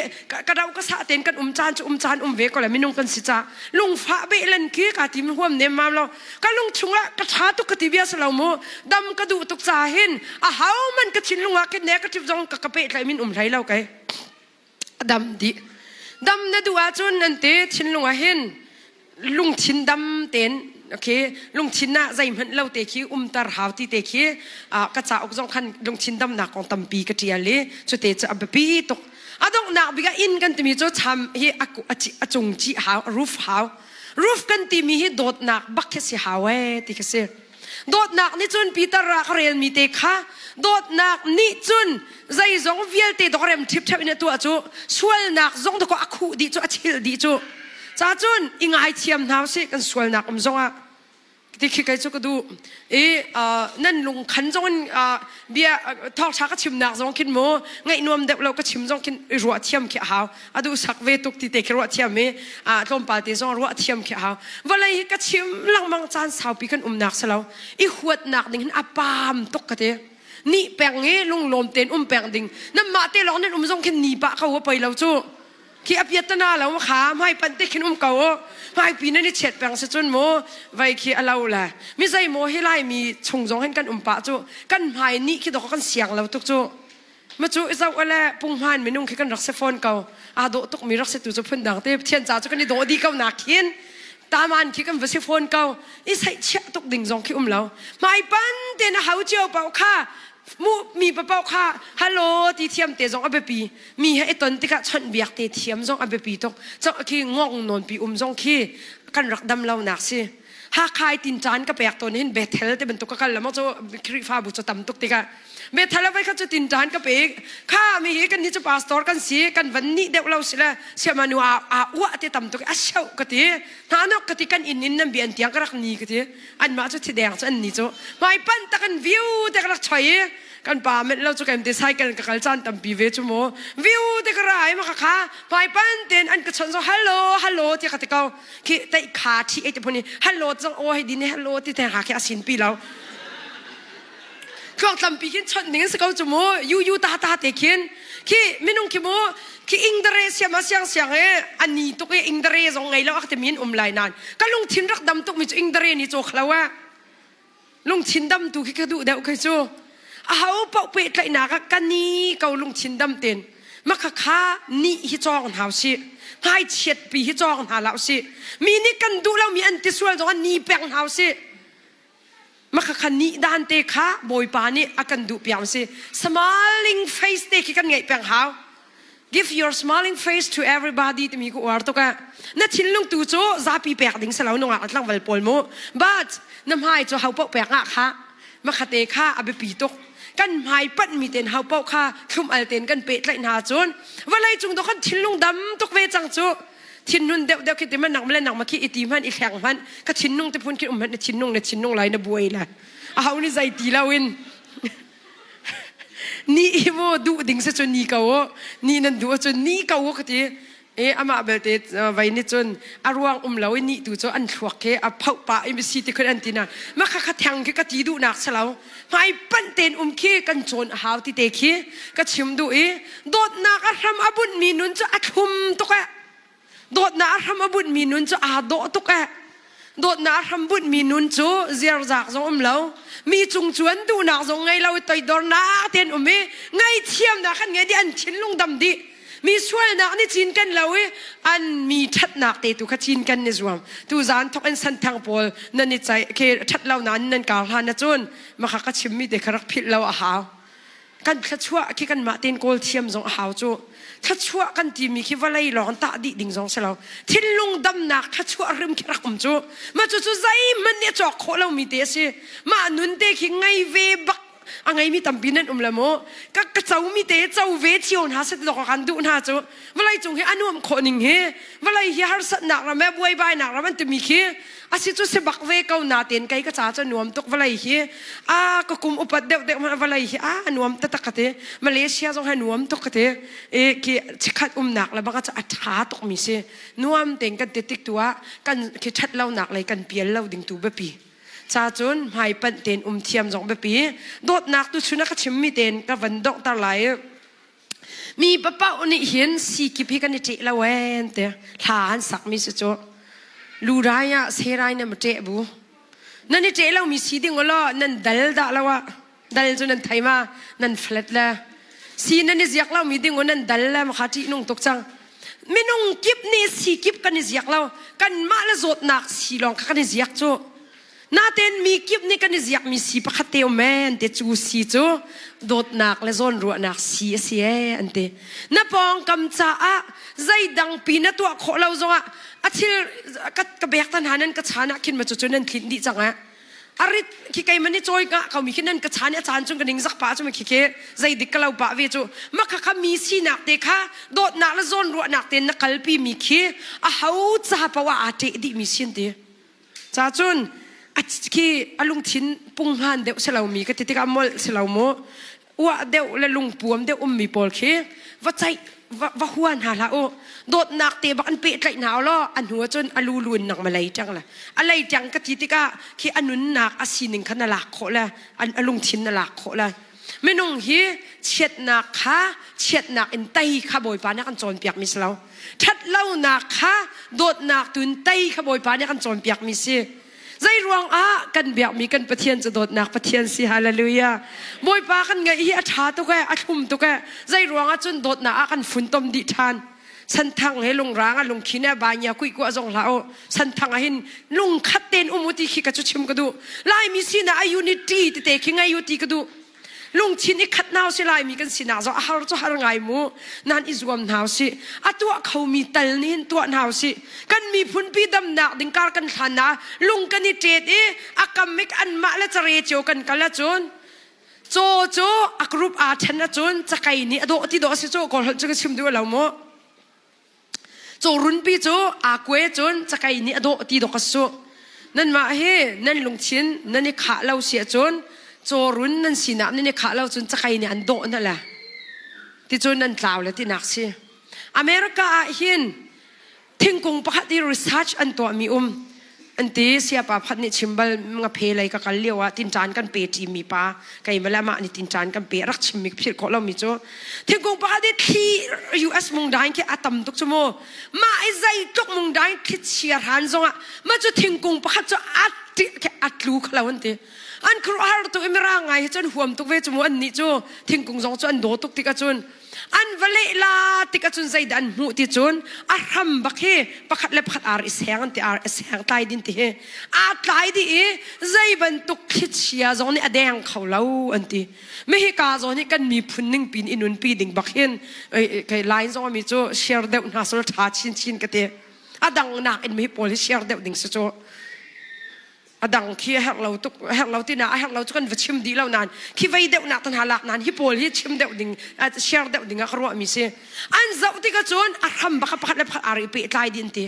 กระเราก็สะเต็นกันจานจะจานเวก็เลยไม่นุ่งกันสิจ้าลงฝาเบลันขี้กาติมฟ้อมเนมมามเราก็ลงชุงละกระชาตุกติเบียสเราโมดำกระดูตุกจ่าเห็นเฮามันกระชินลงว่าแค่เนี้ยกระชิบจงกระเปะไรมินไรเราไงดำดิดำนั่นดูอาจุนนั่นเตะชินลุงอาเห็นลุงชินดำเต็นโอเคลุงชินน่ะใจมันเราเตะขี้ตาหาวที่เตะขี้กระจาอกจงคันลุงชินดำหนักของตำปีกระเจียเลยจุดเตะจะอับปีตกดอกหนักบิกอินกันที่มีจุดทำเฮอากุอาจงจีหาวรูฟหาวรูฟกันที่มีเฮโดดหนักบักแค่สิหาวเอที่แค่สิโดดหนักนี่จุนปีตารักเรียนมีเตะค่ะโดดหนักนี่จุนใจจงเวียลเตะดอกเรมทิพย์ทิพย์ในตัวจูส่วนหนักจงตะก็อักขุดีจูอัชิลดีจูจ้าจุนอิงไอเทียมน้ำสิกันส่วนหนักจงอ่ะที่คิดกันจูก็ดูนั่นลุงขันจงเบียทอกชักก็ชิมหนักจงคิดโมไงนวมเด็กเราก็ชิมจงคิดรัวเทียมขี้หาวดูสักเวตุกที่เตะรัวเทียมมีลมปาเตะจงรัวเทียมขี้หาววันไรก็ชิมลังมังจานสาวปีกันหนักซะแล้วอีขวดหนักดิ่งอับปามตกกระเตนี่แปลงเงี้ยลุงลมเต้นแปลงดิ่งน้ำมาเตะร้องนั่นจงคิดหนีปะเขาว่าไปเราจู้ขี้อภิยตนาเราขาไม่ปันเตะคิดเก่าไม่ปีนั้นนี่เฉียดแปลงเสจนโมไว้ขี้เราแหละไม่ใช่โมให้ไล่มีชงจงให้กันปะจู้กันหายนี่คิดดอกกันเสียงเราตุกจู้มาจู้เจ้าอะไรปุ่งหันไม่นุ่งขี้กันรักเซฟอนเก่าโดตุกมีรักเซตุจะพ้นดังเตะเทียนจ่าจู้กันนี่โดดีเก่าหนักเขียนตามันขี้กันเซฟอนเก่าอีใส่เชี่ยตุกดิ่งจงขี้เราไม่ปันเตนะเขาเจียวเปล่าค่ะมีปะเป้าค่ะฮัลโหลที่เทียมเตะจงอับปีมีให้ตนที่กะชนเบียกเตะเทียมจงอับปีตกจงขี้งงนนปีจงขี้กันรักดำเราหนักสิหากใครตินจานก็แปลกตัวนี้เบทเทลแต่เป็นตุกกันแล้วมันจะคริฟ้าบุษต่ำตุกติกะเบทเทลไว้เขาจะตินจานก็แปลกข้ามีกันที่จะพาสตอร์กันสิกันวันนี้เด็กเราสิละเสียมานัวอ้วเตะต่ำตุกเช่ากะทีท่านกะทีกันอินนั่นเบียนเตียงกระรักนี้กะทีอันมาจะที่แดงจะอันนี้จ้ะไม่ปั้นตะกันวิวแต่กระรักชอยกันป่าเม็ดเราจะเก็บเดซายกันกับการจันตั้มปีเวชั่วโมวิวเด็กไรมาค่ะไปปั้นเต้นอันกระชอนส่งฮัลโหลฮัลโหลที่เขาตะเกาคือแต่ขาที่ไอ้ตัวนี้ฮัลโหลจังโอ้ให้ดีนี่ฮัลโหลที่แต่หาแค่สินปีแล้วเครื่องตั้มปีขึ้นชนหนึ่งสักเอาชั่วโมยูตาเตะขึ้นคือไม่นุ่งขี้โมคืออิงเดรสยามาเสียงอันนี้ตุกอิงเดรสองไงแล้วอักแต่มีนไหลนานก็ลุงทินรักดำตุกมีจุอิงเดรนี่โจขลาวะลุงทินดำตุกคือดูเดาเคยโจเขาเป่าเปิดไหลนักกันนี่เกาลุงชินดำเต็นมักข้านี่ฮิจองหาวสิให้เฉียดปีฮิจองหาเหล่าสิมีนี่กันดูแล้วมีอันติส่วนตรงนี้แปลงหาวสิมักข้านี่ด้านเตะข้าบอยปานี่อากันดูเปียมสิ smiling face เตะกันไงแปลงหาว give your smiling face to everybody ที่มีกูอ่านตัวกันนั่นชินลุงตู่โจซาปีแปลกดิ่งสลาวนุ่งอัดลังวัลปอลโม but น้ำหายโจเขาเป่าแปลกอ่ะค่ะมักเตะข้าอาเบปีตกกันหายปั้นมีเต็นเฮาเป้าค่าคุ้มอัลเต็นกันเปิดไหลนาจนว่าไรจุงตัวกันทิ้งลงดำตกเวจังจูทิ้งนุ่นเดี๋ยวคิดมันหนักมันเลยหนักมาคิดอีตีมันอีแข็งมันก็ทิ้งนุ่งแต่พูนคิดมันทิ้งนุ่งไรนะบวยละเอานี่ใจตีเราวินนี่อีโวดูดิ่งซะจนนี่เก่านี่นั่นดูจนนี่เก่าก็ทีอามาเบลเตไว้นี่จนอารวงเราไอ้นี่ดูจนอันถวกแค่เผาป่าไอ้ไม่สิที่คนอันตีน่ะมาข้าแทงแค่กะตีดูหนักซะแล้วไม่ปั้นเต็นขี้กันจนหาวที่เตะขี้ก็ชิมดูโดดหนักอารมณ์อบุญมีนุนจะอัดหุมตุกะ โดดนาทำบุญมีนุนจะอาโดตุกะโดดนาทำบุญมีนุนจูเจียร์จากทรงเรามีจุงจวนดูนักทรงไงเราต่อยดอร์นาเตียนไงเทียมนะขันไงดิอันชินลุงดำดิมีช่วยนักนี่จีนกันเราอันมีทัดนักเตตุขจีนกันนี่ส่วนตูจานทุกอันสันทางโพลนั่นนี่ใจเคทัดเรานั้นนั่นกาลานจนมาขักชิมมีเด็กรักพิษเราอาหากันทัดชั่วคิดกันมาเตียนโกลเทียมทรงหาวจูทัดชั่วกันทีมีคิดว่าไรหลอนตาดิดิ่งทรงเสลาทินลุงดำนักทัดชั่วริมคิดรักจูมาจูใจมันเนี่ยจอกโคเรามีเตสิมานุนเตคิงไงเวบักอังไงมีตำปีนั่นละโมก็เจ้ามีเตเจ้าเวทีอนหาเสด็จดอกกันดูน่าจูเวลาจงเฮอนุมคนหนึ่งเฮเวลาเฮฮาร์สนักระแม่บวยใบนักระมันจะมีขี้อาศิจุเสบักเวเกาหน้าเตียนไกก็จ้าจะนวมตกเวลาเฮก็กุมอุปเดวมันเวลาเฮนวมตะตะกะเตมาเลเซียจงให้นวมตกกะเตคือชิคัดนักแล้วบางก็จะอัฐาตกมีเสนวมเตียนกันเตติกตัวกันคือชัดเล่านักเลยกันเปลี่ยนเล่าดิ่งตัวแบบปีชาจุนหายเป็นเต็นเทียมจงแบบปีโดดนักตุชุนักชิมมีเต็นกับวันดอกตาไหลมีป้าป้าอุนิเห็นสีกิพิกันนี่เจละเวนเตะหลานสักมีสุดจ้ลูไรอะเสไรเนี่ยมันเจบุนั่นนี่เจเรามีสีดิ่งก็ล้อนั่นดัลดาละวะดัลจุนันไทยมานั่นเฟลตละสีนั่นนี่อยากเรามีดิ่งก็นั่นดัลละมาขัดที่นุ่งตกจังไม่นุ่งกิบนี่สีกิบกันนี่อยากเรากันมาละโจดนักสีลองกันนี่อยากจ้นาเต็นมีกิบนี่กันนี่อยากมีสีประคเตียวแมนเตจูสีจูโดดนักและโซนรัวนักสีเสียอันเตน้าปองกำจ้าใจดังปีนตัวขอเราจงอาทิลกระเบียกตันหานั้นกระชานะขึ้นมาจุดนั้นขึ้นดีจังอาริขี้ไก่มันนี่จอยกะเขามีขึ้นนั้นกระชาเนี่ยจานจงกันดิ่งสักป้าจงมาขี้เกใจดิกเราป้าเวจูมักข้ามีสีนักเตะข้าโดดนักและโซนรัวนักเตนนักกลปีมีขี้เขาจะปะว่าอาเตดิมีสินเตจ้าจุนคีอลุงทินปุงหันเดวเสลามีก็ติดกับมอลเสลาโมว่าเดวและลุงปวมเดวมีปอลคีว่าใจว่าหัวหาละโอโดดนักเตะบักอันเปะใจหนาวล้ออันหัวจนอลูลุนหนักมาเลยจังละอะไรจังก็ติดกับคีอนุนนักอาศินิงขันหลักโคละอันอลุงทินหลักโคละไม่นุ่งฮีเช็ดนักค่ะเช็ดนักอินไตขบอยปานักอันโจรเปียกมิสลาทัดเล่านักค่ะโดดนักตุนไตขบอยปานักอันโจรเปียกมิเซใจรวงกันเบียกมีกันประเทียนจะโดดนักประเทียนสิฮาเลลูยาบอยปากันไงอีอาชาตุกะอาชุมตุกะใจรวงจนโดดนักกันฝุ่นตมดิทานสันทังให้ลงร้างลงขี้แน่บานยาคุยกัวจงลาโอสันทังให้ลงขัดเต้นมุติขี้กระจุชิมกระดูไล่มีสินะอายุนิตีเตะขี้ไงยุติกระดูลุงชินอีขัดนาวสิไลมีกันสินาจะหาจะหาไงมูนั่นอิสวมนาวสิตัวเขามีตัลนินตัวนาวสิกันมีพุนปีดำหนักดิ่งการกันขันนะลุงกันนี่เจ็ดอากามิกอันมาและจะเรียโจกันกันละจนโจอักรูปอาชันละจนจะไกนี่อโดที่โดสิโจก่อนจะชิมด้วยเราโมโจรุนปีโจอากเวจนจะไกนี่อโดที่โดกสุนั่นมาเฮนั่นลุงชินนั่นนี่ขาเราเสียจนโจรุนนั่นสินะนี่ขาเราจนจะใครเนี่ยอันโดนั่นแหละที่จนนั่นกล่าวเลยที่นักสิอเมริกาหินทิ้งกงประคัดที่ research อันตัวมีอันที่เสียป่าพัดนี่ชิมบัลมึงเพลย์กันเลี้ยวตินจานกันเปทีมีป้าไก่มาแล้วมานี่ตินจานกันเปรักชิมมีพิษของเรามีโจทิ้งกงประคัดที่ US มุงได้แค่อัตมตุกชั่วโมมาไอ้ใจตุกมุงได้คิดเชียร์ฮันซงมาจะทิ้งกงประคัดจะอัดลูกเราอันที่อันครูอาร์ตุอิมร่างไงจนหัวมตุกเวจมูอันนี้จูทิ้งกงจงจนโดตุกติกจุนอันเวลลาติกจุนใจดันหูติจุนอารัมบักเฮปักเล็บขัดอาร์อิสแหงอันที่อาร์อิสแหงตายดินที่เฮอาตายดิใจบันตุกคิดเชียจงนี่อเดงเขาเล่าอันที่ไม่ให้กาจงนี่กันมีพุ่นนิ่งปีนอินุนปีดิ่งบักเฮนไอ้ไลน์จงมีจูเชียร์เดวน่าสุดท้าชินกันเตอดังนักอินมีโพลิเชียร์เดวดิ่งสุดจูอดังขี้แหกเราที่น่าแหกเราทุกคนชิมดีแล้วนานขี้ไว้เดวนักตันหาลักนานฮิปโปลิชิมเดวดิ่งเชียร์เดวดิ่งก็รู้ว่ามีเสียอันเจ้าที่ก็จนอารัมบักพักเล็บพักอาริปีตายดินที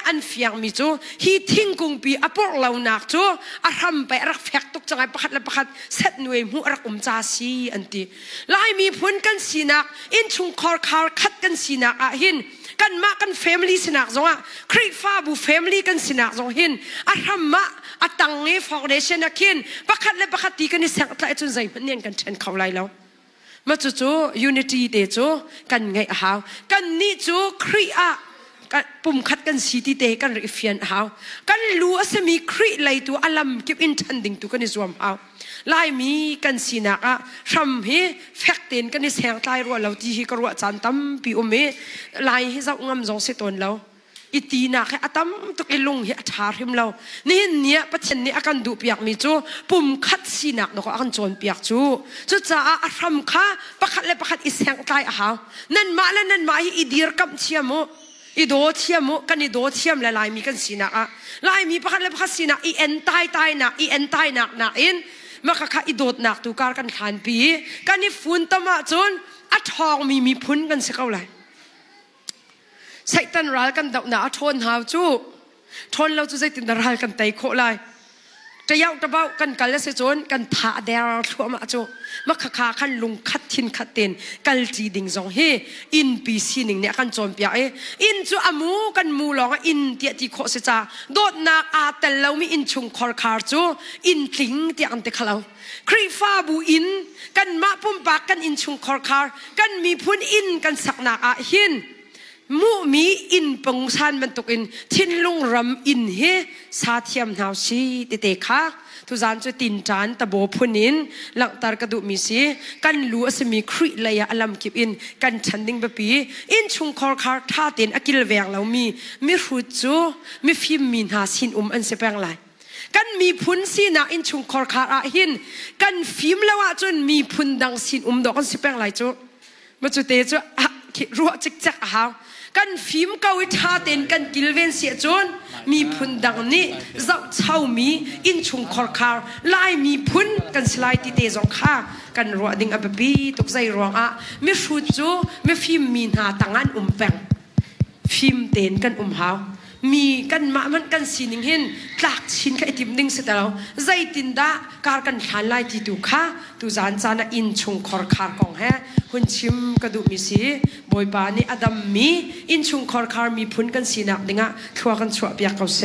อันเฟียงมีจูฮีทิ้งกุงปีอปอลเรานักจูอารัมไปรักแฟกตุกจังไงพักเล็บพักเซตหน่วยมูรักจ้าซีอันทีไล่มีพ้นกันสีนักอินชุงคอร์คาร์คัดกันสีนักหินกันมากันแฟมิลี่สินักจงคริฟ้าบุแฟมิลี่กันสินักจงหินอารัมมาตังเงฟาวเดชั่นนักหินประคัดและประคัดตีกันนี่เสียงตายจนใจมันเนียนกันเช่นเขาไล่แล้วมาจู่ยูนิตี้เดจูกันไงฮาวกันนี่จู่ครีอา กันปุ่มคัดกันสีที่เตกันริฟิยนหาวกันลัวสมีครีไลตัวอลัมกิบอินทันดิ่งตัวกันนิสวมหาวไล่มีกันสีนักชำเฮแฟกเตนกันนิแสงใต้รัวเราที่กรัวจันตั้มปีอเมไล่ให้เจ้างำจงเสตนเราอิตีนักให้ตั้มตุกลุงเฮชาริมเรานี่เนี่ยปัจจัยนี้อาการดูเปียกมีจูปุ่มคัดสีนักเราก็อาการโจนเปียกจูจ้าอาทำข้าประคัดเลยประคัดอิแสงใต้หาวนั่นมาแล้วนั่นมาอีดีร์กับเชียมอีโดเทียมกันอีโดเทียมละลายมีกันสีนักลายมีประคัดเลยประคัดสีนักอีเอ็นใต้นักอีเอ็นใต้นักนักอินมาข้าอีโดดนักตุการกันขานปีกันนี่ฝุ่นตมาจนอัดทองมีพุ่นกันสักเท่าไหร่ใส่ตันรัลกันดอกหนาทนหาวจูทนเราจะใส่ตันรัลกันไตโคไลจะยาวตะเบากันกันแล้วเสียจนกันท่าเดร์ชัวมาจูมาข้าขันลุงคัดทินคัดเต็นกันจีดิ่งจงเฮอินปีซีนิ่งเนี่ยกันโจมเปียอินจูอามูกันมูลองอินเตียที่โคเสจ้าโดดนักอาแต่เรามีอินชุงคอร์คาร์จูอินทิ้งเตียอันเตขลาวครีฟ้าบูอินกันมาปุ่มปากกันอินชุงคอร์คาร์กันมีพุ่นอินกันสักนักอาหินมูมีอินปงชันมันตกอินทินลุงรำอินเฮสาเทียมหาวชีเตเตค่ะทุจานจะตินจานตะโบพุนินหลังตารกระดูมีสีกันลัวสมีครีเลยอลัมกิบอินกันฉันดิ่งบปีอินชุงคอร์คาร์ท่าเต็นอกิลแวงเรามีรูจูมีฟิมมีนาสินอันเสพงไหลกันมีพุนสีนาอินชุงคอร์คาร์หินกันฟิมแล้วจนมีพุนดังสินดอกอันเสพงไหลจูมาจุเตจูรัวจิกจักหาวกันฟิมเกาอิทาเต็นกันกิลเวนเสียจนมีพุนดังนี้เจ้าเช่ามีอินชุงคอร์คาร์ไล่มีพุนกันสไลด์ที่เตจงข้ากันรัวดิ่งอับบีตกใจรัวไม่ชูจูไม่ฟิมมีนาต่างอันแปงฟิมเต็นกันหาวมีกันมามันกันสินิงเห็นหลักชิ้นแค่ติมดิ้งเสร็จแล้วใจตินดาการกันขันไล่ที่ดูค่ะตูจานจานะอินชงคอร์คาร์กองแฮหุ่นชิมกระดูมีสีบอยบานี่อดัมมีอินชงคอร์คาร์มีพุนกันสีนักดิ้งอ่ะทัวกันชัวเปียกเขาเส